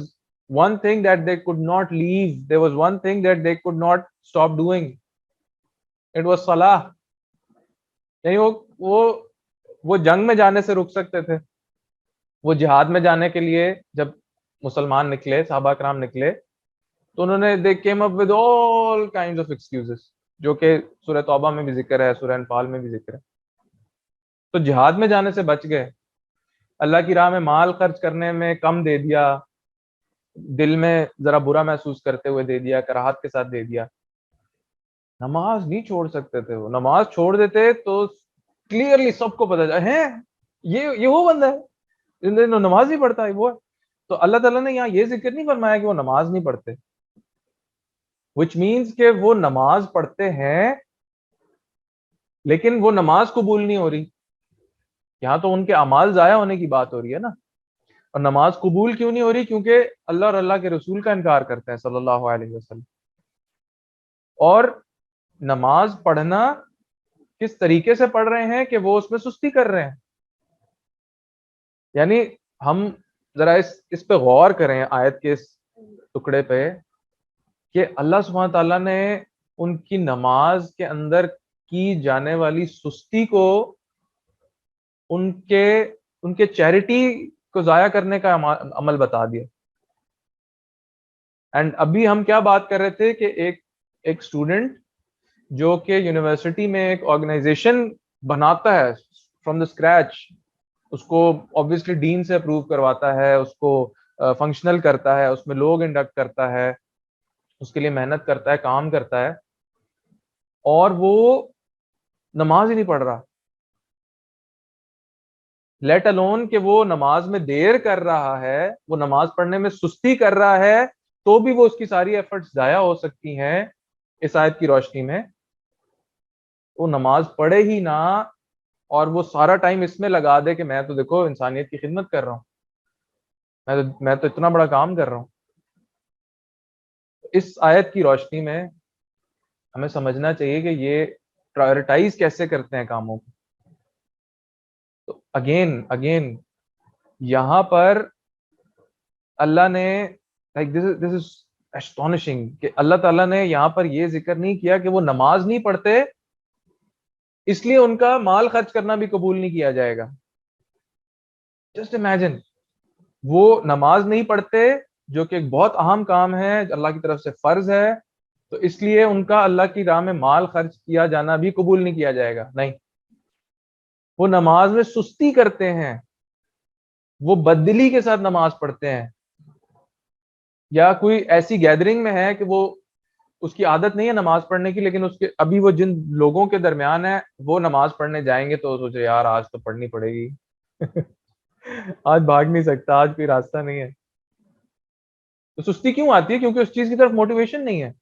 one thing that they could not leave, there was one thing that they could not stop doing, it was صلاح. یعنی وہ جنگ میں جانے سے رک سکتے تھے، وہ جہاد میں جانے کے لیے جب مسلمان نکلے، صحابہ کرام نکلے، تو انہوں نے they came up with all kinds of excuses، جو کہ سورہ توبہ میں بھی ذکر ہے، سورہ انفال میں بھی ذکر ہے. تو جہاد میں جانے سے بچ گئے، اللہ کی راہ میں مال خرچ کرنے میں کم دے دیا، دل میں ذرا برا محسوس کرتے ہوئے دے دیا, کراہت کے ساتھ دے دیا. نماز نہیں چھوڑ سکتے تھے وہ, نماز چھوڑ دیتے تو کلیئرلی سب کو پتا ہے یہ وہ بندہ ہے نماز نہیں پڑھتا ہے وہ ہے. تو اللہ تعالیٰ نے یہاں یہ ذکر نہیں فرمایا کہ وہ نماز نہیں پڑھتے, which means کہ وہ نماز پڑھتے ہیں لیکن وہ نماز قبول نہیں ہو رہی. یہاں تو ان کے اعمال ضائع ہونے کی بات ہو رہی ہے نا. اور نماز قبول کیوں نہیں ہو رہی؟ کیونکہ اللہ اور اللہ کے رسول کا انکار کرتے ہیں صلی اللہ علیہ وسلم. اور نماز پڑھنا کس طریقے سے پڑھ رہے ہیں کہ وہ اس میں سستی کر رہے ہیں. یعنی ہم ذرا اس پہ غور کریں آیت کے اس ٹکڑے پہ کہ اللہ سبحانہ تعالیٰ نے ان کی نماز کے اندر کی جانے والی سستی کو ان کے چیریٹی کو ضائع کرنے کا عمل بتا دیا. اینڈ ابھی ہم کیا بات کر رہے تھے کہ ایک اسٹوڈنٹ جو کہ یونیورسٹی میں ایک آرگنائزیشن بناتا ہے فرام دا اسکریچ, اس کو obviously ڈین سے اپروو کرواتا ہے, اس کو فنکشنل کرتا ہے, اس میں لوگ انڈکٹ کرتا ہے, اس کے لیے محنت کرتا ہے, کام کرتا ہے, اور وہ نماز ہی نہیں پڑھ رہا, لیٹ الون کہ وہ نماز میں دیر کر رہا ہے, وہ نماز پڑھنے میں سستی کر رہا ہے, تو بھی وہ اس کی ساری ایفرٹس ضائع ہو سکتی ہیں اس آیت کی روشنی میں. وہ نماز پڑھے ہی نہ اور وہ سارا ٹائم اس میں لگا دے کہ میں تو دیکھو انسانیت کی خدمت کر رہا ہوں, میں تو اتنا بڑا کام کر رہا ہوں. اس آیت کی روشنی میں ہمیں سمجھنا چاہیے کہ یہ پرائورٹائز کیسے کرتے ہیں کاموں کو. تو اگین یہاں پر اللہ نے this is astonishing کہ اللہ تعالیٰ نے یہاں پر یہ ذکر نہیں کیا کہ وہ نماز نہیں پڑھتے اس لیے ان کا مال خرچ کرنا بھی قبول نہیں کیا جائے گا. جسٹ امیجن, وہ نماز نہیں پڑھتے جو کہ ایک بہت اہم کام ہے, اللہ کی طرف سے فرض ہے, تو اس لیے ان کا اللہ کی راہ میں مال خرچ کیا جانا بھی قبول نہیں کیا جائے گا. نہیں, وہ نماز میں سستی کرتے ہیں, وہ بددلی کے ساتھ نماز پڑھتے ہیں, یا کوئی ایسی گیدرنگ میں ہے کہ وہ اس کی عادت نہیں ہے نماز پڑھنے کی, لیکن اس کے ابھی وہ جن لوگوں کے درمیان ہے وہ نماز پڑھنے جائیں گے تو سوچے یار آج تو پڑھنی پڑے گی آج بھاگ نہیں سکتا, آج کوئی راستہ نہیں ہے. تو سستی کیوں آتی ہے؟ کیونکہ اس چیز کی طرف موٹیویشن نہیں ہے.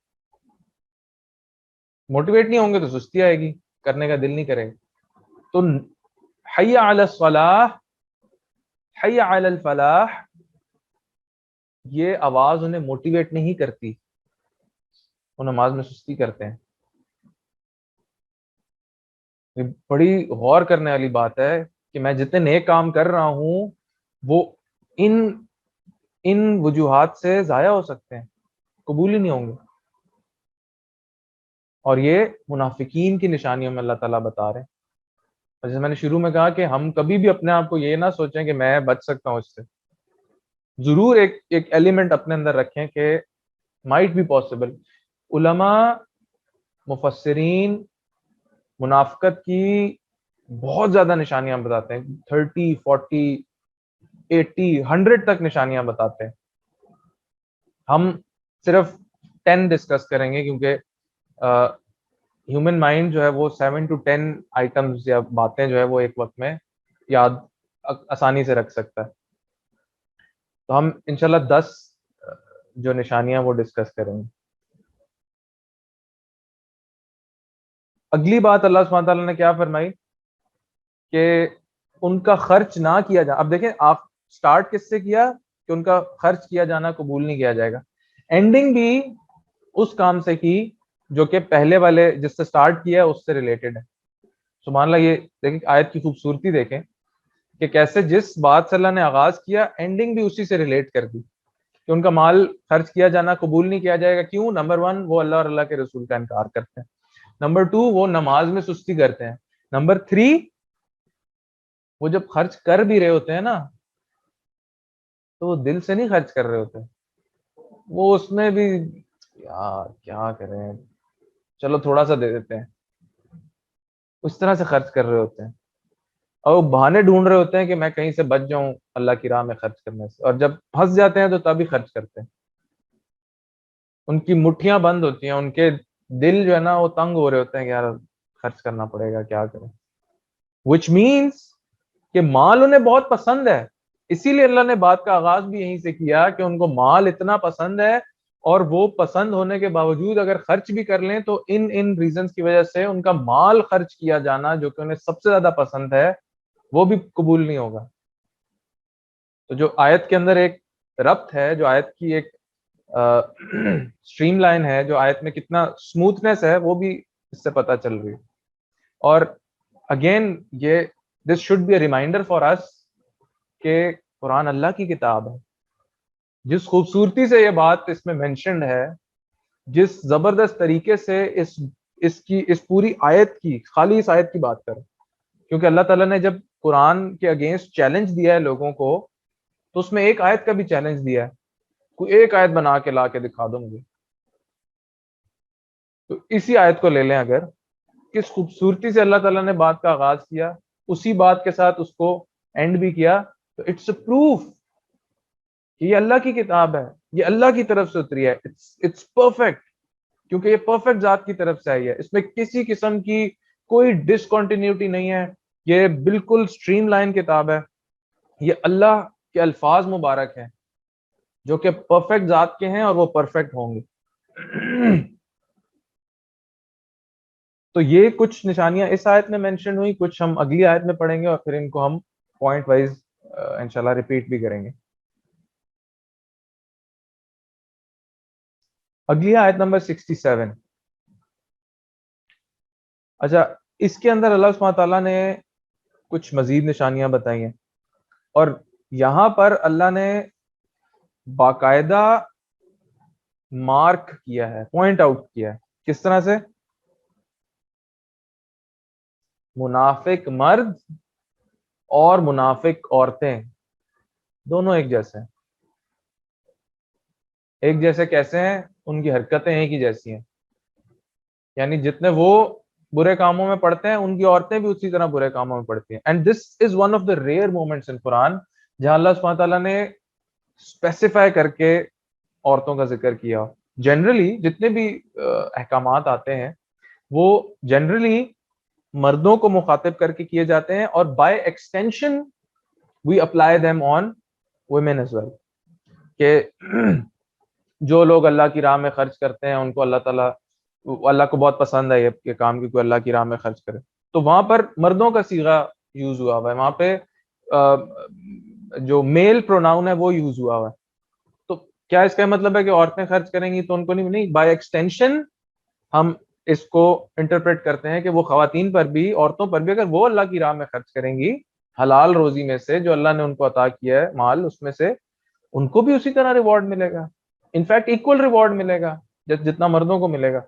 موٹیویٹ نہیں ہوں گے تو سستی آئے گی, کرنے کا دل نہیں کرے گا. تو حی علی الصلاح, حی علی الفلاح, یہ آواز انہیں موٹیویٹ نہیں کرتی, وہ نماز میں سستی کرتے ہیں. یہ بڑی غور کرنے والی بات ہے کہ میں جتنے نیک کام کر رہا ہوں وہ ان وجوہات سے ضائع ہو سکتے ہیں, قبول ہی نہیں ہوں گے. اور یہ منافقین کی نشانیوں میں اللہ تعالیٰ بتا رہے ہیں. اور جیسے میں نے شروع میں کہا کہ ہم کبھی بھی اپنے آپ کو یہ نہ سوچیں کہ میں بچ سکتا ہوں اس سے. ضرور ایک ایلیمنٹ اپنے اندر رکھیں کہ مائٹ بی پاسبل. علماء, مفسرین منافقت کی بہت زیادہ نشانیاں بتاتے ہیں, 30, 40, 80, 100 تک نشانیاں بتاتے ہیں. ہم صرف 10 ڈسکس کریں گے کیونکہ ہیومن مائنڈ جو ہے وہ 7 to 10 آئٹمز یا باتیں جو ہے وہ ایک وقت میں یاد آسانی سے رکھ سکتا ہے. تو ہم انشاءاللہ 10 جو نشانیاں وہ ڈسکس کریں گے. اگلی بات اللہ سبحانہ تعالیٰ نے کیا فرمائی کہ ان کا خرچ نہ کیا جائے. اب دیکھیں آپ سٹارٹ کس سے کیا کہ ان کا خرچ کیا جانا قبول نہیں کیا جائے گا, اینڈنگ بھی اس کام سے کی جو کہ پہلے والے جس سے سٹارٹ کیا ہے اس سے ریلیٹڈ ہے. سبحان اللہ, یہ دیکھیں آیت کی خوبصورتی دیکھیں کہ کیسے جس بات سے اللہ نے آغاز کیا اینڈنگ بھی اسی سے ریلیٹ کر دی کہ ان کا مال خرچ کیا جانا قبول نہیں کیا جائے گا. کیوں؟ نمبر 1 وہ اللہ اور اللہ کے رسول کا انکار کرتے ہیں, نمبر 2 وہ نماز میں سستی کرتے ہیں, نمبر 3 وہ جب خرچ کر بھی رہے ہوتے ہیں نا تو وہ دل سے نہیں خرچ کر رہے ہوتے, وہ اس میں بھی یار کیا کریں چلو تھوڑا سا دے دیتے ہیں, اس طرح سے خرچ کر رہے ہوتے ہیں. اور وہ بہانے ڈھونڈ رہے ہوتے ہیں کہ میں کہیں سے بچ جاؤں اللہ کی راہ میں خرچ کرنے سے، اور جب پھنس جاتے ہیں تو تبھی خرچ کرتے ہیں. ان کی مٹھیاں بند ہوتی ہیں، ان کے دل جو ہے نا وہ تنگ ہو رہے ہوتے ہیں کہ یار خرچ کرنا پڑے گا، کیا کریں. وچ مینس کہ مال انہیں بہت پسند ہے، اسی لیے اللہ نے بات کا آغاز بھی یہیں سے کیا کہ ان کو مال اتنا پسند ہے، اور وہ پسند ہونے کے باوجود اگر خرچ بھی کر لیں تو ان ریزنز کی وجہ سے ان کا مال خرچ کیا جانا جو کہ انہیں سب سے زیادہ پسند ہے وہ بھی قبول نہیں ہوگا. تو جو آیت کے اندر ایک ربط ہے، جو آیت کی ایک سٹریم لائن ہے، جو آیت میں کتنا اسموتھنس ہے، وہ بھی اس سے پتہ چل رہی ہے. اور اگین یہ this should be a reminder for us کہ قرآن اللہ کی کتاب ہے. جس خوبصورتی سے یہ بات اس میں مینشنڈ ہے، جس زبردست طریقے سے اس پوری آیت کی، خالی اس آیت کی بات کریں، کیونکہ اللہ تعالیٰ نے جب قرآن کے اگینسٹ چیلنج دیا ہے لوگوں کو تو اس میں ایک آیت کا بھی چیلنج دیا ہے، کوئی ایک آیت بنا کے لا کے دکھا دو مجھے. تو اسی آیت کو لے لیں، اگر کس خوبصورتی سے اللہ تعالیٰ نے بات کا آغاز کیا، اسی بات کے ساتھ اس کو اینڈ بھی کیا، تو اٹس اے پروف کہ یہ اللہ کی کتاب ہے، یہ اللہ کی طرف سے اتری ہے، اٹس پرفیکٹ، کیونکہ یہ پرفیکٹ ذات کی طرف سے آئی ہے. اس میں کسی قسم کی کوئی ڈسکنٹینیوٹی نہیں ہے، یہ بالکل سٹریم لائن کتاب ہے. یہ اللہ کے الفاظ مبارک ہیں جو کہ پرفیکٹ ذات کے ہیں اور وہ پرفیکٹ ہوں گے. تو یہ کچھ نشانیاں اس آیت میں مینشن ہوئی، کچھ ہم اگلی آیت میں پڑھیں گے اور پھر ان کو ہم پوائنٹ وائز انشاءاللہ ریپیٹ بھی کریں گے. اگلی آیت نمبر 67. اچھا، اس کے اندر اللہ سبحانہ تعالیٰ نے کچھ مزید نشانیاں بتائی ہیں، اور یہاں پر اللہ نے باقاعدہ مارک کیا ہے، پوائنٹ آؤٹ کیا ہے. کس طرح سے؟ منافق مرد اور منافق عورتیں دونوں ایک جیسے ہیں. ایک جیسے کیسے ہیں؟ ان کی حرکتیں ایک ہی جیسی ہیں، یعنی جتنے وہ برے کاموں میں پڑتے ہیں ان کی عورتیں بھی اسی طرح برے کاموں میں پڑتی ہیں. And this is one of the rare moments in Quran جہاں اللہ سبحانہ تعالیٰ نے اسپیسیفائی کر کے عورتوں کا ذکر کیا. جنرلی جتنے بھی احکامات آتے ہیں وہ جنرلی مردوں کو مخاطب کر کے کیے جاتے ہیں، اور by extension we apply them on women as well, کہ جو لوگ اللہ کی راہ میں خرچ کرتے ہیں ان کو اللہ تعالیٰ، اللہ کو بہت پسند ہے یہ کام کہ کوئی اللہ کی راہ میں خرچ کرے. تو وہاں پر مردوں کا صیغہ یوز ہوا ہوا ہے، وہاں پہ جو میل پروناؤن ہے وہ یوز ہوا ہوا ہے. تو کیا اس کا مطلب ہے کہ عورتیں خرچ کریں گی تو ان کو نہیں؟ بائی ایکسٹینشن ہم اس کو انٹرپریٹ کرتے ہیں کہ وہ خواتین پر بھی، عورتوں پر بھی، اگر وہ اللہ کی راہ میں خرچ کریں گی حلال روزی میں سے جو اللہ نے ان کو عطا کیا ہے مال، اس میں سے ان کو بھی اسی طرح ریوارڈ ملے گا، انفیکٹ ایکول ریوارڈ ملے گا جتنا مردوں کو ملے گا.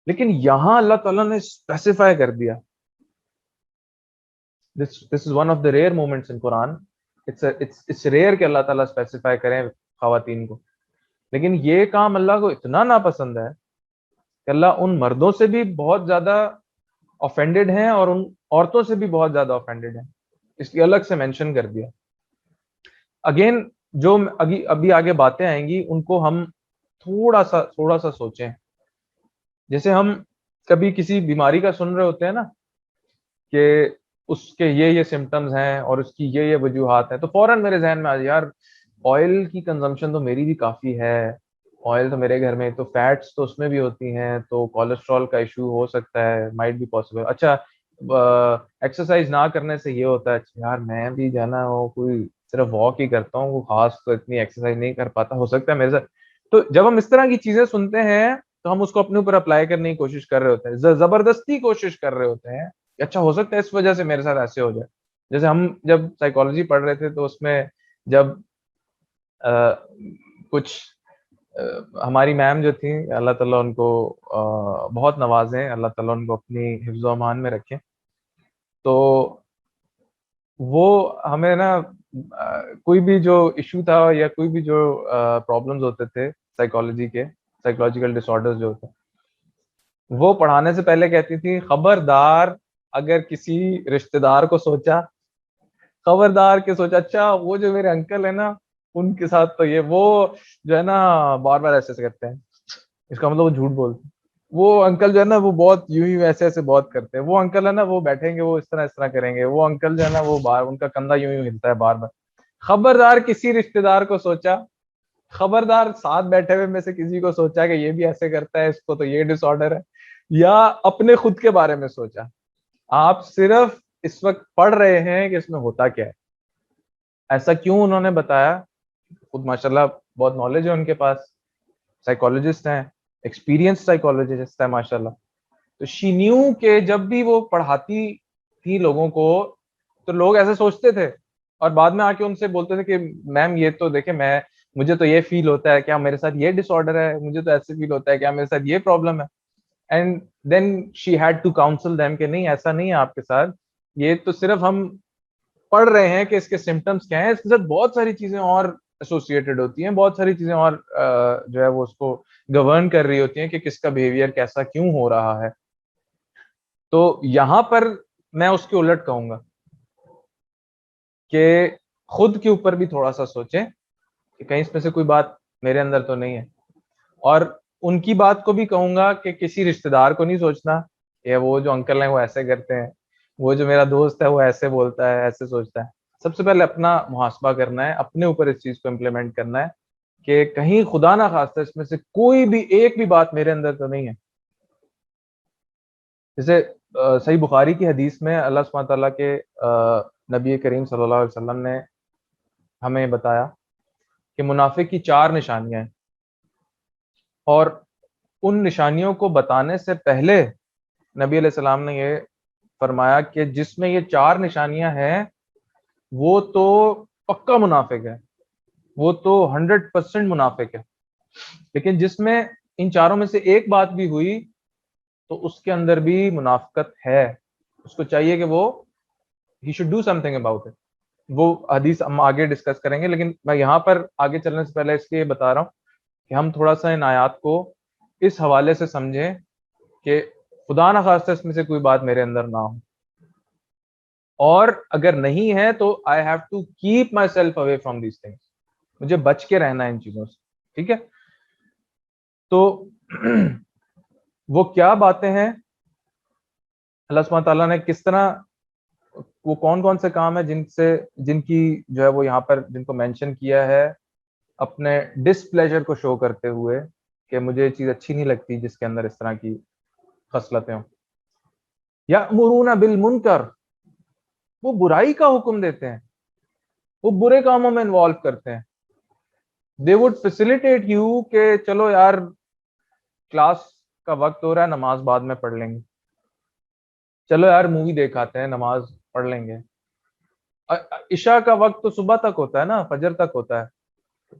لیکن یہاں اللہ تعالیٰ نے اسپیسیفائی کر دیا، this is one of the rare moments in Quran. it's rare کہ اللہ تعالیٰ اسپیسیفائی کریں خواتین کو. لیکن یہ کام اللہ کو اتنا ناپسند ہے کہ اللہ ان مردوں سے بھی بہت زیادہ offended ہیں اور ان عورتوں سے بھی بہت زیادہ offended ہیں، اس لیے الگ سے مینشن کر دیا. اگین جو ابھی آگے باتیں آئیں گی ان کو ہم تھوڑا سا سوچیں. جیسے ہم کبھی کسی بیماری کا سن رہے ہوتے ہیں نا کہ اس کے یہ سمٹمز ہیں اور اس کی یہ وجوہات ہیں، تو فوراً میرے ذہن میں آ جائے یار آئل کی کنزمپشن تو میری بھی کافی ہے، آئل تو میرے گھر میں، تو فیٹس تو اس میں بھی ہوتی ہیں، تو کولیسٹرول کا ایشو ہو سکتا ہے، مائٹ بی پاسبل. اچھا ایکسرسائز نہ کرنے سے یہ ہوتا ہے، اچھا یار میں بھی جانا وہ کوئی صرف واک ہی کرتا ہوں، وہ خاص تو اتنی ایکسرسائز نہیں کر پاتا، ہو سکتا ہے میرے ساتھ. تو جب ہم اس طرح کی چیزیں سنتے ہیں تو ہم اس کو اپنے اوپر اپلائی کرنے کی کوشش کر رہے ہوتے ہیں، زبردستی کوشش کر رہے ہوتے ہیں کہ اچھا ہو سکتا ہے اس وجہ سے میرے ساتھ ایسے ہو جائے. جیسے ہم جب سائیکالوجی پڑھ رہے تھے تو اس میں جب کچھ ہماری میم جو تھیں، اللہ تعالیٰ ان کو بہت نوازیں، اللہ تعالیٰ ان کو اپنی حفظ و امان میں رکھیں، تو وہ ہمیں نا کوئی بھی جو ایشو تھا یا کوئی بھی جو پرابلمز ہوتے تھے سائیکالوجی کے، سائیکولوجیکل ڈس آرڈرز جو ہوتے ہیں، وہ پڑھانے سے پہلے کہتی تھی خبردار اگر کسی رشتہ دار کو سوچا، خبردار کے سوچا اچھا وہ جو میرے انکل ہے نا ان کے ساتھ تو یہ وہ جو ہے نا بار بار ایسے کرتے ہیں، اس کا مطلب وہ جھوٹ بولتے ہیں، وہ انکل جو ہے نا وہ بہت یوں ہی ایسے ایسے بہت کرتے ہیں، وہ انکل ہے نا وہ بیٹھیں گے وہ اس طرح کریں گے، وہ انکل جو ہے نا وہ بار ان کا کندھا یوں ہی ہلتا ہے بار بار. خبردار کسی رشتہ دار کو سوچا، خبردار ساتھ بیٹھے ہوئے میں سے کسی کو سوچا کہ یہ بھی ایسے کرتا ہے، اس کو تو یہ ڈس آرڈر ہے، یا اپنے خود کے بارے میں سوچا. آپ صرف اس وقت پڑھ رہے ہیں کہ اس میں ہوتا کیا ہے. ایسا کیوں انہوں نے بتایا؟ خود ماشاءاللہ بہت نالج ہے ان کے پاس، سائیکالوجسٹ ہیں، ایکسپیرینس سائیکالوجسٹ ہے ماشاءاللہ. تو شی نیو کہ جب بھی وہ پڑھاتی تھی لوگوں کو تو لوگ ایسے سوچتے تھے، اور بعد میں آ کے ان سے بولتے تھے کہ میم یہ تو دیکھیں مجھے تو یہ فیل ہوتا ہے، کیا میرے ساتھ یہ ڈس آرڈر ہے، مجھے تو ایسے فیل ہوتا ہے، کیا میرے ساتھ یہ پرابلم ہے. And then she had to counsel them کہ نہیں ایسا نہیں ہے آپ کے ساتھ، یہ تو صرف ہم پڑھ رہے ہیں کہ اس کے سمٹمز کیا ہیں، اس کے ساتھ بہت ساری چیزیں اور ایسوسیٹڈ ہوتی ہیں، بہت ساری چیزیں اور جو ہے وہ اس کو گورن کر رہی ہوتی ہیں کہ کس کا بیہیویئر کیسا کیوں ہو رہا ہے. تو یہاں پر میں اس کے الٹ کہوں گا کہ خود کے اوپر بھی تھوڑا سا سوچیں کہ کہیں اس میں سے کوئی بات میرے اندر تو نہیں ہے. اور ان کی بات کو بھی کہوں گا کہ کسی رشتہ دار کو نہیں سوچنا کہ وہ جو انکل ہیں وہ ایسے کرتے ہیں، وہ جو میرا دوست ہے وہ ایسے بولتا ہے، ایسے سوچتا ہے. سب سے پہلے اپنا محاسبہ کرنا ہے، اپنے اوپر اس چیز کو امپلیمنٹ کرنا ہے کہ کہیں خدا نہ خواستہ اس میں سے کوئی بھی ایک بھی بات میرے اندر تو نہیں ہے. جیسے صحیح بخاری کی حدیث میں اللہ سبحانہ تعالیٰ کے نبی کریم صلی اللہ علیہ وسلم نے ہمیں بتایا کہ منافق کی 4 نشانیاں ہیں، اور ان نشانیوں کو بتانے سے پہلے نبی علیہ السلام نے یہ فرمایا کہ جس میں یہ 4 نشانیاں ہیں وہ تو پکا منافق ہے، وہ تو 100% منافق ہے. لیکن جس میں ان چاروں میں سے ایک بات بھی ہوئی تو اس کے اندر بھی منافقت ہے، اس کو چاہیے کہ وہ he should do something about it. وہ حدیث ہم آگے ڈسکس کریں گے، لیکن میں یہاں پر آگے چلنے سے پہلے اس لیے بتا رہا ہوں کہ ہم تھوڑا سا ان آیات کو اس حوالے سے سمجھیں کہ خدا نہ خواستہ اس میں سے کوئی بات میرے اندر نہ ہو، اور اگر نہیں ہے تو I have to keep myself away from these things. مجھے بچ کے رہنا ہے ان چیزوں سے، ٹھیک ہے؟ تو وہ کیا باتیں ہیں اللہ سبحانہ تعالیٰ نے کس طرح، وہ کون سے کام ہیں جن کی جو ہے وہ یہاں پر جن کو مینشن کیا ہے اپنے ڈس پلیجر کو شو کرتے ہوئے کہ مجھے یہ چیز اچھی نہیں لگتی جس کے اندر اس طرح کی خصلتیں ہوں. یأمرون بالمنکر، وہ برائی کا حکم دیتے ہیں، وہ برے کاموں میں انوالو کرتے ہیں. دے وڈ فیسیلیٹیٹ یو کہ چلو یار کلاس کا وقت ہو رہا ہے، نماز بعد میں پڑھ لیں گے، چلو یار مووی دیکھ آتے ہیں، نماز پڑھ لیں گے. عشاء کا وقت تو صبح تک ہوتا ہے نا، فجر تک ہوتا ہے،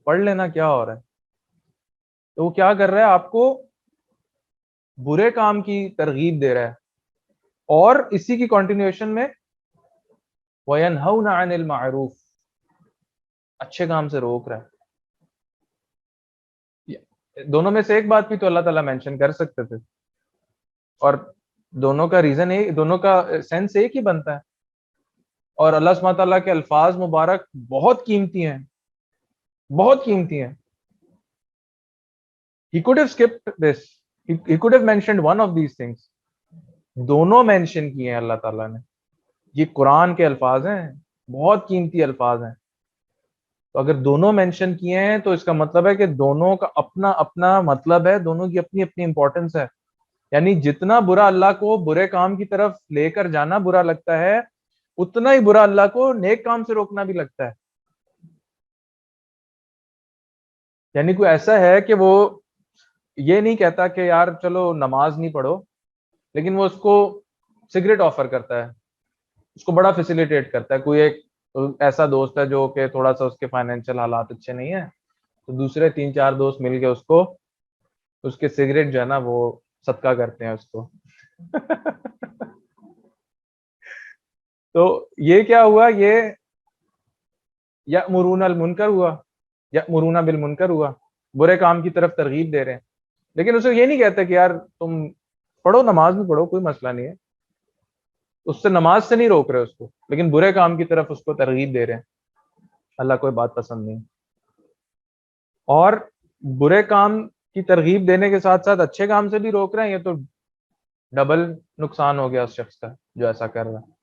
پڑھ لینا کیا ہو رہا ہے. تو وہ کیا کر رہا ہے؟ آپ کو برے کام کی ترغیب دے رہا ہے، اور اسی کی کنٹینیوشن میں وَيَنْهَوْنَ عَنِ الْمَعْرُوفِ، اچھے کام سے روک رہا ہے. دونوں میں سے ایک بات بھی تو اللہ تعالیٰ مینشن کر سکتے تھے، اور دونوں کا ریزن دونوں کا سینس ایک ہی بنتا ہے. اور اللہ سبحانہ تعالیٰ کے الفاظ مبارک بہت قیمتی ہیں، بہت قیمتی ہیں. He could have skipped this. He could have mentioned one of these things. دونوں مینشن کیے ہیں اللہ تعالیٰ نے. یہ قرآن کے الفاظ ہیں، بہت قیمتی الفاظ ہیں. تو اگر دونوں مینشن کیے ہیں تو اس کا مطلب ہے کہ دونوں کا اپنا اپنا مطلب ہے، دونوں کی اپنی اپنی امپورٹنس ہے. یعنی جتنا برا اللہ کو برے کام کی طرف لے کر جانا برا لگتا ہے، اتنا ہی برا اللہ کو نیک کام سے روکنا بھی لگتا ہے. یعنی کوئی ایسا ہے کہ وہ یہ نہیں کہتا کہ یار چلو نماز نہیں پڑھو، لیکن وہ اس کو سگریٹ آفر کرتا ہے، اس کو بڑا فیسیلیٹیٹ کرتا ہے. کوئی ایک ایسا دوست ہے جو کہ تھوڑا سا اس کے فائنینشیل حالات اچھے نہیں ہیں، تو دوسرے 3-4 دوست مل کے اس کے سگریٹ جو ہے نا وہ صدقہ کرتے ہیں اس کو. تو یہ کیا ہوا؟ یہ یأمرون المنکر ہوا، یأمرون بالمنکر ہوا، برے کام کی طرف ترغیب دے رہے ہیں. لیکن اسے یہ نہیں کہتے کہ یار تم پڑھو، نماز بھی پڑھو، کوئی مسئلہ نہیں ہے، اس سے نماز سے نہیں روک رہے اس کو، لیکن برے کام کی طرف اس کو ترغیب دے رہے ہیں. اللہ کوئی بات پسند نہیں. اور برے کام کی ترغیب دینے کے ساتھ ساتھ اچھے کام سے بھی روک رہے ہیں، یہ تو ڈبل نقصان ہو گیا اس شخص کا جو ایسا کر رہا ہے.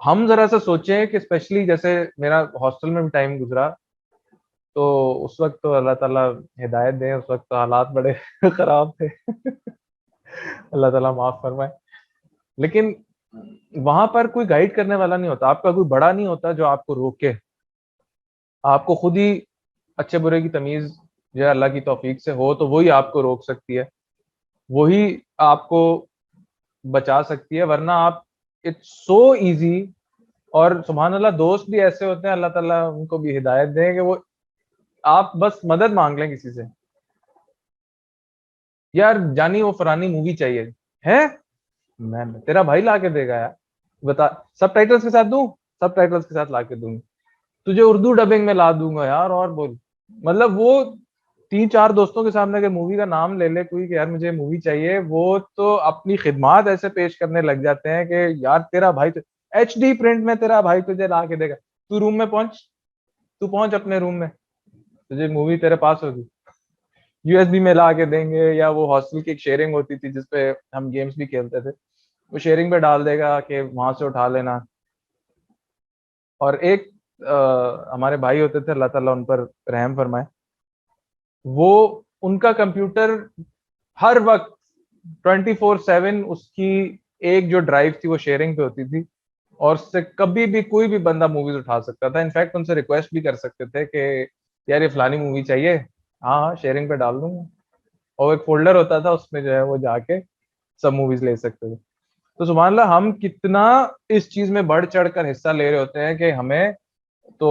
ہم ذرا سا سوچیں کہ اسپیشلی جیسے میرا ہاسٹل میں بھی ٹائم گزرا، تو اس وقت تو اللہ تعالیٰ ہدایت دے، اس وقت تو حالات بڑے خراب تھے. اللہ تعالیٰ معاف فرمائے. لیکن وہاں پر کوئی گائیڈ کرنے والا نہیں ہوتا، آپ کا کوئی بڑا نہیں ہوتا جو آپ کو روکے. آپ کو خود ہی اچھے برے کی تمیز جو ہے اللہ کی توفیق سے ہو تو وہی آپ کو روک سکتی ہے، وہی آپ کو بچا سکتی ہے. ورنہ آپ اٹس سو ایزی. اور سبحان اللہ دوست بھی ایسے ہوتے ہیں، اللہ تعالیٰ ان کو بھی ہدایت دیں کہ وہ آپ بس مدد مانگ لیں کسی سے، یار جانی وہ فلانی مووی چاہیے ہے، میں تیرا بھائی لا کے دے گا یار، بتا سب ٹائٹلز کے ساتھ دوں، سب ٹائٹلز کے ساتھ لا کے دوں، تجھے اردو ڈبنگ میں لا دوں گا یار. اور بول مطلب وہ 3-4 دوستوں کے سامنے اگر مووی کا نام لے لے کوئی کہ یار مجھے مووی چاہیے، وہ تو اپنی خدمات ایسے پیش کرنے لگ جاتے ہیں کہ یار تیرا بھائی ایچ ڈی پرنٹ میں تیرا بھائی تجھے لا کے دے گا، تو روم میں پہنچ، تو پہنچ اپنے روم میں، تجھے مووی تیرے پاس ہوگی. یو ایس بی میں لا کے دیں گے، یا وہ ہاسٹل کی ایک شیئرنگ ہوتی تھی جس پہ ہم گیمز بھی کھیلتے تھے، وہ شیئرنگ پہ ڈال دے گا کہ وہاں سے اٹھا لینا. اور ایک ہمارے بھائی ہوتے تھے، اللہ تعالیٰ ان پر رحم فرمائے، وہ ان کا کمپیوٹر ہر وقت 24/7 اس کی ایک جو ڈرائیو تھی وہ شیئرنگ پہ ہوتی تھی، اور اس سے کبھی بھی کوئی بھی بندہ موویز اٹھا سکتا تھا. انفیکٹ ان سے ریکویسٹ بھی کر سکتے تھے کہ یار یہ فلانی مووی چاہیے، ہاں ہاں شیئرنگ پہ ڈال دوں گا. اور ایک فولڈر ہوتا تھا اس میں جو ہے وہ جا کے سب موویز لے سکتے تھے. تو سبحان اللہ ہم کتنا اس چیز میں بڑھ چڑھ کر حصہ لے رہے ہوتے ہیں کہ ہمیں تو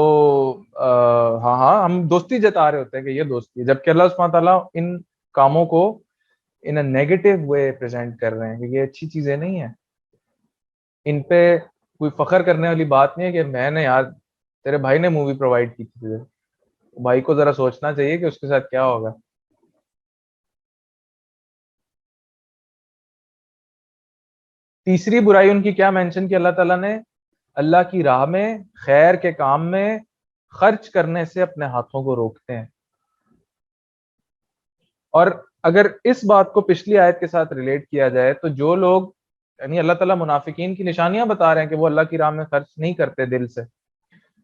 ہاں ہاں ہم دوستی جتا رہے ہوتے ہیں کہ یہ دوستی ہے، جبکہ اللہ سبحانہ تعالیٰ ان کاموں کو ان اے نیگیٹو وے پریزنٹ کر رہے ہیں کہ یہ اچھی چیزیں نہیں ہیں. ان پہ کوئی فخر کرنے والی بات نہیں ہے کہ میں نے یار تیرے بھائی نے مووی پرووائڈ کی تھی، بھائی کو ذرا سوچنا چاہیے کہ اس کے ساتھ کیا ہوگا. تیسری برائی ان کی کیا مینشن کی اللہ تعالیٰ نے؟ اللہ کی راہ میں خیر کے کام میں خرچ کرنے سے اپنے ہاتھوں کو روکتے ہیں. اور اگر اس بات کو پچھلی آیت کے ساتھ ریلیٹ کیا جائے تو جو لوگ یعنی اللہ تعالیٰ منافقین کی نشانیاں بتا رہے ہیں کہ وہ اللہ کی راہ میں خرچ نہیں کرتے دل سے،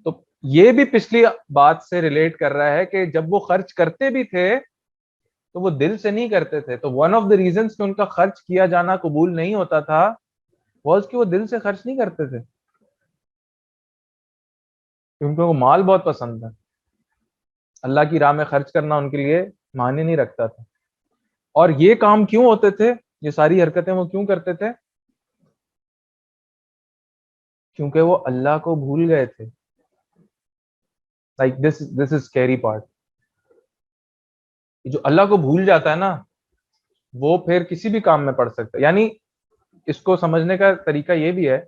تو یہ بھی پچھلی بات سے ریلیٹ کر رہا ہے کہ جب وہ خرچ کرتے بھی تھے تو وہ دل سے نہیں کرتے تھے. تو ون آف دا ریزنس کہ ان کا خرچ کیا جانا قبول نہیں ہوتا تھا واز کہ وہ دل سے خرچ نہیں کرتے تھے، کیونکہ وہ مال بہت پسند ہے. اللہ کی راہ میں خرچ کرنا ان کے لیے معنی نہیں رکھتا تھا. اور یہ کام کیوں ہوتے تھے، یہ ساری حرکتیں وہ کیوں کرتے تھے؟ کیونکہ وہ اللہ کو بھول گئے تھے. Like this is scary part. جو اللہ کو بھول جاتا ہے نا وہ پھر کسی بھی کام میں پڑ سکتا ہے. یعنی اس کو سمجھنے کا طریقہ یہ بھی ہے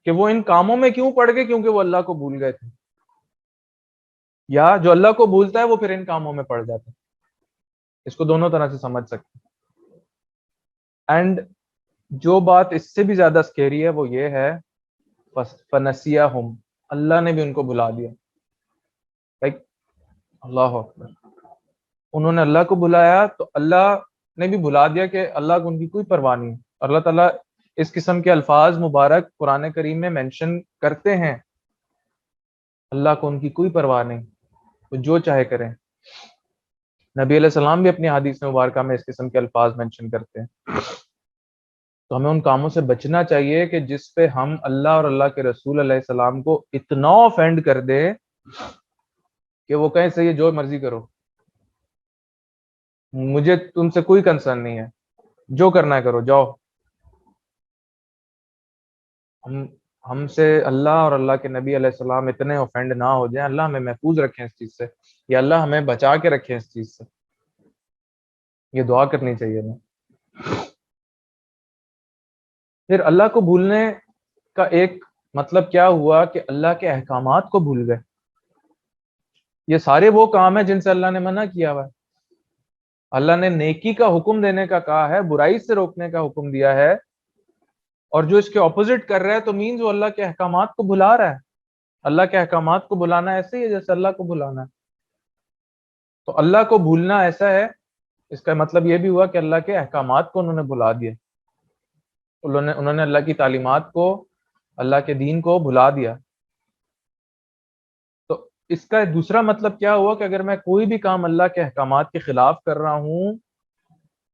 کہ وہ ان کاموں میں کیوں پڑ گئے، کیونکہ وہ اللہ کو بھول گئے تھے، یا جو اللہ کو بھولتا ہے وہ پھر ان کاموں میں پڑ جاتا ہے. اس کو دونوں طرح سے سمجھ سکتے ہیں. اینڈ جو بات اس سے بھی زیادہ اسکیری ہے وہ یہ ہے فنسیہم، اللہ نے بھی ان کو بھلا دیا. لائک اللہ اکبر، انہوں نے اللہ کو بلایا تو اللہ نے بھی بھلا دیا کہ اللہ کو ان کی کوئی پرواہ نہیں. اور اللہ تعالیٰ اس قسم کے الفاظ مبارک قرآن کریم میں مینشن کرتے ہیں، اللہ کو ان کی کوئی پرواہ نہیں، وہ جو چاہے کریں. نبی علیہ السلام بھی اپنی حدیث مبارکہ میں اس قسم کے الفاظ مینشن کرتے ہیں. تو ہمیں ان کاموں سے بچنا چاہیے کہ جس پہ ہم اللہ اور اللہ کے رسول علیہ السلام کو اتنا آفینڈ کر دیں کہ وہ کہیں صحیح جو مرضی کرو، مجھے تم سے کوئی کنسرن نہیں ہے، جو کرنا ہے کرو جاؤ. ہم سے اللہ اور اللہ کے نبی علیہ السلام اتنے آفینڈ نہ ہو جائیں. اللہ ہمیں محفوظ رکھیں اس چیز سے، یا اللہ ہمیں بچا کے رکھیں اس چیز سے. یہ دعا کرنی چاہیے نا. پھر اللہ کو بھولنے کا ایک مطلب کیا ہوا کہ اللہ کے احکامات کو بھول گئے. یہ سارے وہ کام ہیں جن سے اللہ نے منع کیا ہوا ہے. اللہ نے نیکی کا حکم دینے کا کہا ہے، برائی سے روکنے کا حکم دیا ہے، اور جو اس کے اپوزٹ کر رہا ہے تو مینز وہ اللہ کے احکامات کو بھلا رہا ہے. اللہ کے احکامات کو بھلانا ایسے ہی ہے جیسے اللہ کو بھلانا ہے. تو اللہ کو بھولنا ایسا ہے، اس کا مطلب یہ بھی ہوا کہ اللہ کے احکامات کو انہوں نے بھلا دیا، انہوں نے اللہ کی تعلیمات کو، اللہ کے دین کو بھلا دیا. تو اس کا دوسرا مطلب کیا ہوا کہ اگر میں کوئی بھی کام اللہ کے احکامات کے خلاف کر رہا ہوں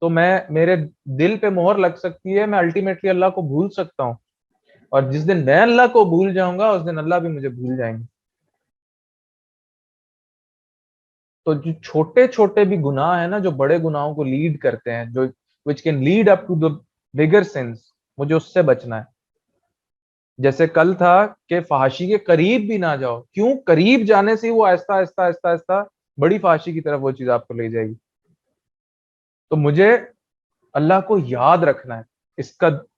تو میرے دل پہ مہر لگ سکتی ہے، میں الٹیمیٹلی اللہ کو بھول سکتا ہوں، اور جس دن میں اللہ کو بھول جاؤں گا اس دن اللہ بھی مجھے بھول جائیں گے. تو جو چھوٹے چھوٹے بھی گناہ ہیں نا، جو بڑے گناہوں کو لیڈ کرتے ہیں، جو which can lead up to the bigger sins، مجھے اس سے بچنا ہے. جیسے کل تھا کہ فحاشی کے قریب بھی نہ جاؤ. کیوں؟ قریب جانے سے وہ آہستہ آہستہ آہستہ آہستہ بڑی فحاشی کی طرف وہ چیز آپ کو لے جائے گی. تو مجھے اللہ کو یاد رکھنا ہے.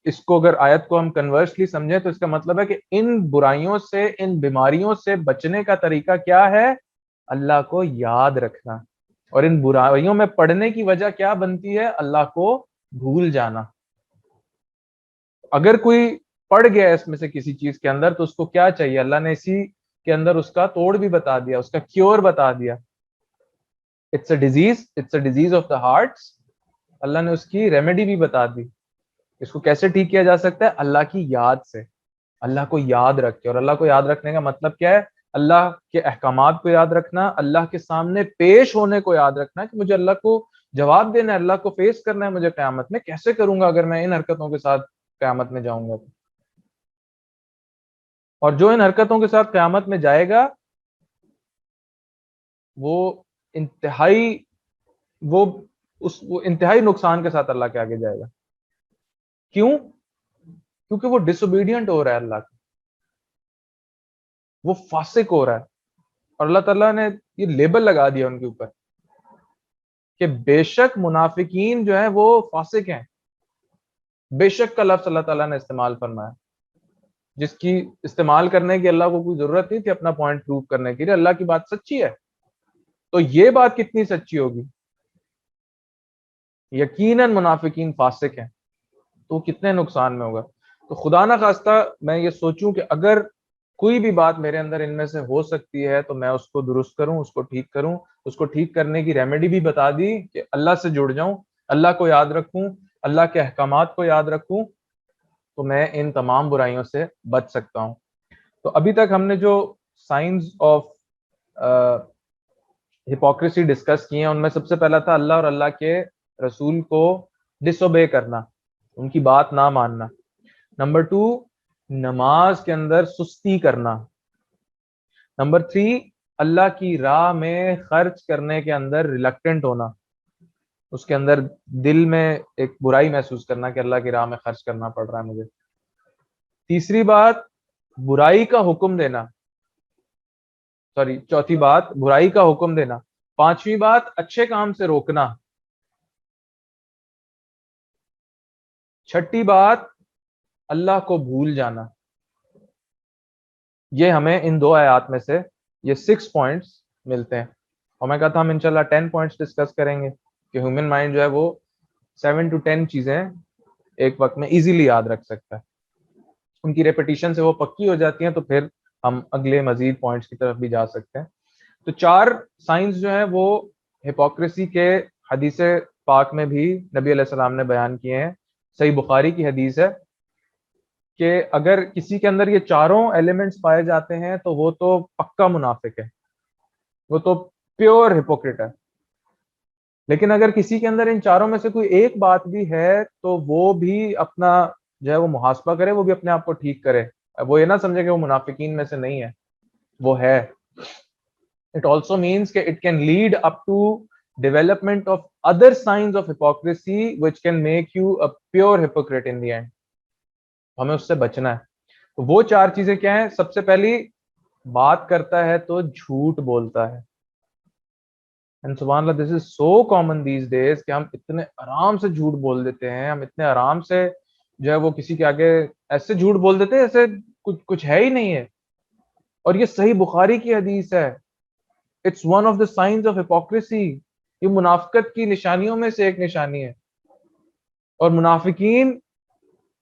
اس کو اگر آیت کو ہم کنورسلی سمجھیں تو اس کا مطلب ہے کہ ان برائیوں سے، ان بیماریوں سے بچنے کا طریقہ کیا ہے؟ اللہ کو یاد رکھنا. اور ان برائیوں میں پڑنے کی وجہ کیا بنتی ہے؟ اللہ کو بھول جانا. اگر کوئی پڑ گیا اس میں سے کسی چیز کے اندر تو اس کو کیا چاہیے؟ اللہ نے اسی کے اندر اس کا توڑ بھی بتا دیا، اس کا کیور بتا دیا. It's a disease of the hearts. اللہ نے اس کی ریمیڈی بھی بتا دی. اس کو کیسے ٹھیک کیا جا سکتا ہے؟ اللہ کی یاد سے. اللہ کو یاد رکھ کے. اور اللہ کو یاد رکھنے کا مطلب کیا ہے؟ اللہ کے احکامات کو یاد رکھنا، اللہ کے سامنے پیش ہونے کو یاد رکھنا کہ مجھے اللہ کو جواب دینا ہے، اللہ کو فیس کرنا ہے مجھے قیامت میں. کیسے کروں گا اگر میں ان حرکتوں کے ساتھ قیامت میں جاؤں گا؟ اور جو ان حرکتوں کے ساتھ قیامت میں جائے گا وہ انتہائی وہ انتہائی نقصان کے ساتھ اللہ کے آگے جائے گا. کیوں؟ کیونکہ وہ ڈس اوبیڈینٹ ہو رہا ہے اللہ کا، وہ فاسق ہو رہا ہے. اور اللہ تعالیٰ نے یہ لیبل لگا دیا ان کے اوپر کہ بے شک منافقین جو ہیں وہ فاسق ہیں. بے شک کا لفظ اللہ تعالیٰ نے استعمال فرمایا، جس کی استعمال کرنے کی اللہ کو کوئی ضرورت نہیں تھی اپنا پوائنٹ پروو کرنے کے لیے. اللہ کی بات سچی ہے. تو یہ بات کتنی سچی ہوگی؟ یقیناً منافقین فاسق ہیں، تو کتنے نقصان میں ہوگا. تو خدا نہ خواستہ میں یہ سوچوں کہ اگر کوئی بھی بات میرے اندر ان میں سے ہو سکتی ہے تو میں اس کو درست کروں، اس کو ٹھیک کروں. اس کو ٹھیک کرنے کی ریمیڈی بھی بتا دی کہ اللہ سے جڑ جاؤں، اللہ کو یاد رکھوں، اللہ کے احکامات کو یاد رکھوں، تو میں ان تمام برائیوں سے بچ سکتا ہوں. تو ابھی تک ہم نے جو سائنز آف ہپوکریسی ڈسکس کیے ہیں ان میں سب سے پہلا تھا اللہ اور اللہ کے رسول کو ڈس اوبے کرنا، ان کی بات نہ ماننا. نمبر 2، نماز کے اندر سستی کرنا. نمبر 3، اللہ کی راہ میں خرچ کرنے کے اندر ریلکٹنٹ ہونا، اس کے اندر دل میں ایک برائی محسوس کرنا کہ اللہ کی راہ میں خرچ کرنا پڑ رہا ہے مجھے. تیسری بات، برائی کا حکم دینا. چوتھی بات، برائی کا حکم دینا. پانچویں بات، اچھے کام سے روکنا. چھٹی بات، اللہ کو بھول جانا. یہ ہمیں ان 2 آیات میں سے یہ 6 پوائنٹس ملتے ہیں. اور میں کہتا ہم انشاءاللہ 10 پوائنٹس ڈسکس کریں گے کہ ہیومن مائنڈ جو ہے وہ 7 to 10 چیزیں ایک وقت میں ایزیلی یاد رکھ سکتا ہے. ان کی ریپیٹیشن سے وہ پکی ہو جاتی ہیں تو پھر ہم اگلے مزید پوائنٹس کی طرف بھی جا سکتے ہیں. تو 4 سائنس جو ہیں وہ ہپوکریسی کے حدیث پاک میں بھی نبی علیہ السلام نے بیان کیے ہیں. صحیح بخاری کی حدیث ہے کہ اگر کسی کے اندر یہ چاروں ایلیمنٹس پائے جاتے ہیں تو وہ تو پکا منافق ہے، وہ تو پیور ہپوکریٹ ہے. لیکن اگر کسی کے اندر ان چاروں میں سے کوئی ایک بات بھی ہے تو وہ بھی اپنا جو ہے وہ محاسبہ کرے، وہ بھی اپنے آپ کو ٹھیک کرے. وہ یہ نہ سمجھے کہ وہ منافقین میں سے نہیں ہے، وہ ہے. It also means کہ it can lead up to development of other signs of hypocrisy which can make you a pure hypocrite in the end. ہمیں اس سے بچنا ہے. تو وہ 4 چیزیں کیا ہیں؟ سب سے پہلی، بات کرتا ہے تو جھوٹ بولتا ہے. And سبحان اللہ، this is so common these days کہ ہم اتنے آرام سے جھوٹ بول دیتے ہیں. ہم اتنے آرام سے جو ہے وہ کسی کے آگے ایسے جھوٹ بول دیتے ہیں ایسے کچھ ہے ہی نہیں ہے. اور یہ صحیح بخاری کی حدیث ہے. It's one of the signs of hypocrisy. یہ منافقت کی نشانیوں میں سے ایک نشانی ہے. اور منافقین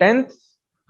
10th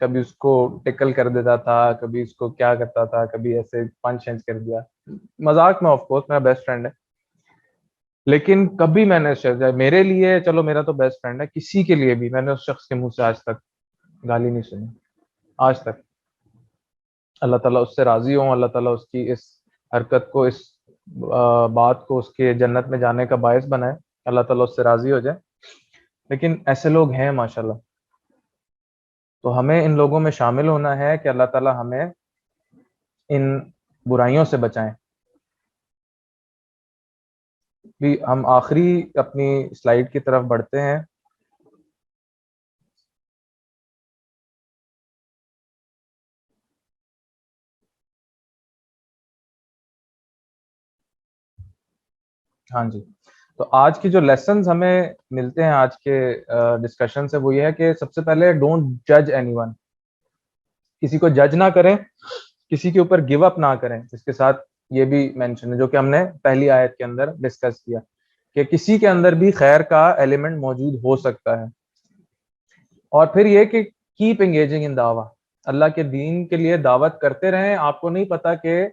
کبھی اس کو ٹکل کر دیتا تھا، کبھی اس کو کیا کرتا تھا، کبھی ایسے پنچ اینچ کر دیا، مذاق میں، آف کورس میرا بیسٹ فرینڈ ہے، لیکن کبھی میں نے میرے لیے، چلو میرا تو بیسٹ فرینڈ ہے، کسی کے لیے بھی میں نے اس شخص کے منہ سے آج تک گالی نہیں سنی، آج تک۔ اللہ تعالیٰ اس سے راضی ہوں، اللہ تعالیٰ اس کی اس حرکت کو، اس بات کو اس کے جنت میں جانے کا باعث بنائے، اللہ تعالیٰ اس سے راضی ہو جائے۔ لیکن ایسے لوگ ہیں ماشاءاللہ، تو ہمیں ان لوگوں میں شامل ہونا ہے کہ اللہ تعالیٰ ہمیں ان برائیوں سے بچائیں۔ بھی ہم آخری اپنی سلائیڈ کی طرف بڑھتے ہیں۔ ہاں جی، تو آج کی جو لیسنز ہمیں ملتے ہیں آج کے ڈسکشن سے، وہ یہ ہے کہ سب سے پہلے ڈونٹ جج اینی ون، کسی کو جج نہ کریں، کسی کے اوپر گیو اپ نہ کریں۔ اس کے ساتھ یہ بھی مینشن ہے جو کہ ہم نے پہلی آیت کے اندر ڈسکس کیا کہ کسی کے اندر بھی خیر کا ایلیمنٹ موجود ہو سکتا ہے۔ اور پھر یہ کہ کیپ انگیجنگ ان دعویٰ، اللہ کے دین کے لیے دعوت کرتے رہیں، آپ کو نہیں پتا کہ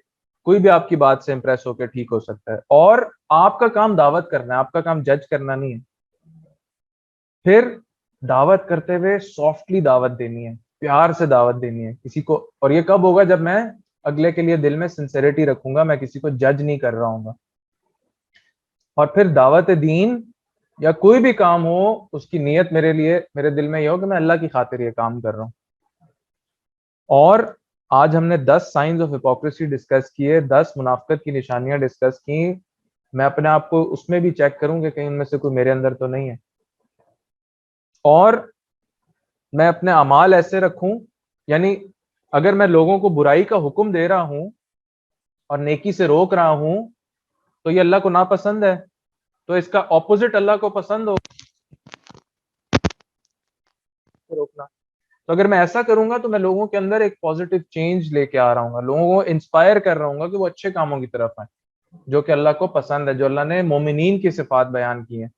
کوئی بھی آپ کی بات سے امپریس ہو کے ٹھیک ہو سکتا ہے، اور آپ کا کام دعوت کرنا ہے، آپ کا کام جج کرنا نہیں ہے۔ پھر دعوت کرتے ہوئے سافٹلی دعوت دینی ہے، پیار سے دعوت دینی ہے کسی کو، اور یہ کب ہوگا؟ جب میں اگلے کے لیے دل میں سنسیریٹی رکھوں گا، میں کسی کو جج نہیں کر رہا ہوں گا۔ اور پھر دعوت دین یا کوئی بھی کام ہو، اس کی نیت میرے لیے، میرے دل میں یہ ہو کہ میں اللہ کی خاطر یہ کام کر رہا ہوں۔ اور آج ہم نے 10 سائنز آف ہپوکریسی ڈسکس کیے، 10 منافقت کی نشانیاں ڈسکس کی۔ میں اپنے آپ کو اس میں بھی چیک کروں کہ کہیں ان میں سے کوئی میرے اندر تو نہیں ہے، اور میں اپنے اعمال ایسے رکھوں، یعنی اگر میں لوگوں کو برائی کا حکم دے رہا ہوں اور نیکی سے روک رہا ہوں تو یہ اللہ کو ناپسند ہے، تو اس کا اپوزٹ اللہ کو پسند ہو روکنا۔ تو اگر میں ایسا کروں گا تو میں لوگوں کے اندر ایک پازیٹیو چینج لے کے آ رہا ہوں گا، لوگوں کو انسپائر کر رہا ہوں گا کہ وہ اچھے کاموں کی طرف آئیں جو کہ اللہ کو پسند ہے، جو اللہ نے مومنین کی صفات بیان کی ہیں،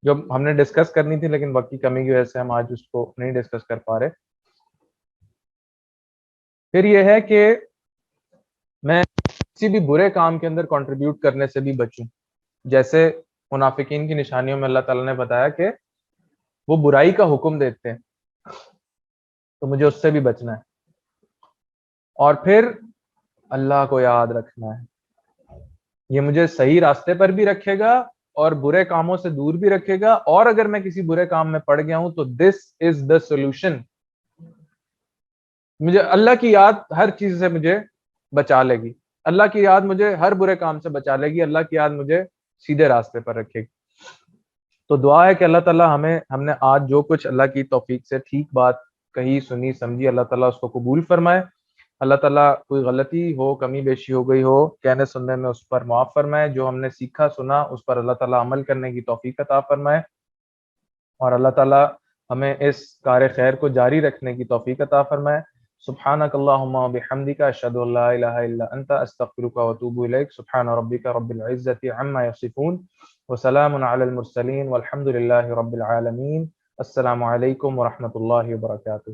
جو ہم نے ڈسکس کرنی تھی لیکن وقت کی کمی کی وجہ سے ہم آج اس کو نہیں ڈسکس کر پا رہے۔ پھر یہ ہے کہ میں کسی بھی برے کام کے اندر کنٹریبیوٹ کرنے سے بھی بچوں، جیسے منافقین کی نشانیوں میں اللہ تعالیٰ نے بتایا کہ وہ برائی کا حکم دیتے ہیں، تو مجھے اس سے بھی بچنا ہے۔ اور پھر اللہ کو یاد رکھنا ہے، یہ مجھے صحیح راستے پر بھی رکھے گا اور برے کاموں سے دور بھی رکھے گا، اور اگر میں کسی برے کام میں پڑ گیا ہوں تو دس از دا سولوشن، مجھے اللہ کی یاد ہر چیز سے مجھے بچا لے گی، اللہ کی یاد مجھے ہر برے کام سے بچا لے گی، اللہ کی یاد مجھے سیدھے راستے پر رکھے گی۔ تو دعا ہے کہ اللہ تعالیٰ ہم نے آج جو کچھ اللہ کی توفیق سے ٹھیک بات کہی، سنی، سمجھی، اللہ تعالیٰ اس کو قبول فرمائے۔ اللہ تعالیٰ کوئی غلطی ہو، کمی بیشی ہو گئی ہو کہنے سننے میں، اس پر معاف فرمائے، جو ہم نے سیکھا سنا اس پر اللہ تعالیٰ عمل کرنے کی توفیق عطا فرمائے، اور اللہ تعالیٰ ہمیں اس کار خیر کو جاری رکھنے کی توفیق عطا فرمائے۔ سبحانک اللہم و بحمدک، اشہد ان لا الہ الا انت، استغفرک و اتوب الیک۔ سبحان ربک رب العزۃ عما یصفون، وسلام علی المرسلین، والحمد للہ رب العالمین۔ السلام علیکم ورحمۃ اللہ وبرکاتہ۔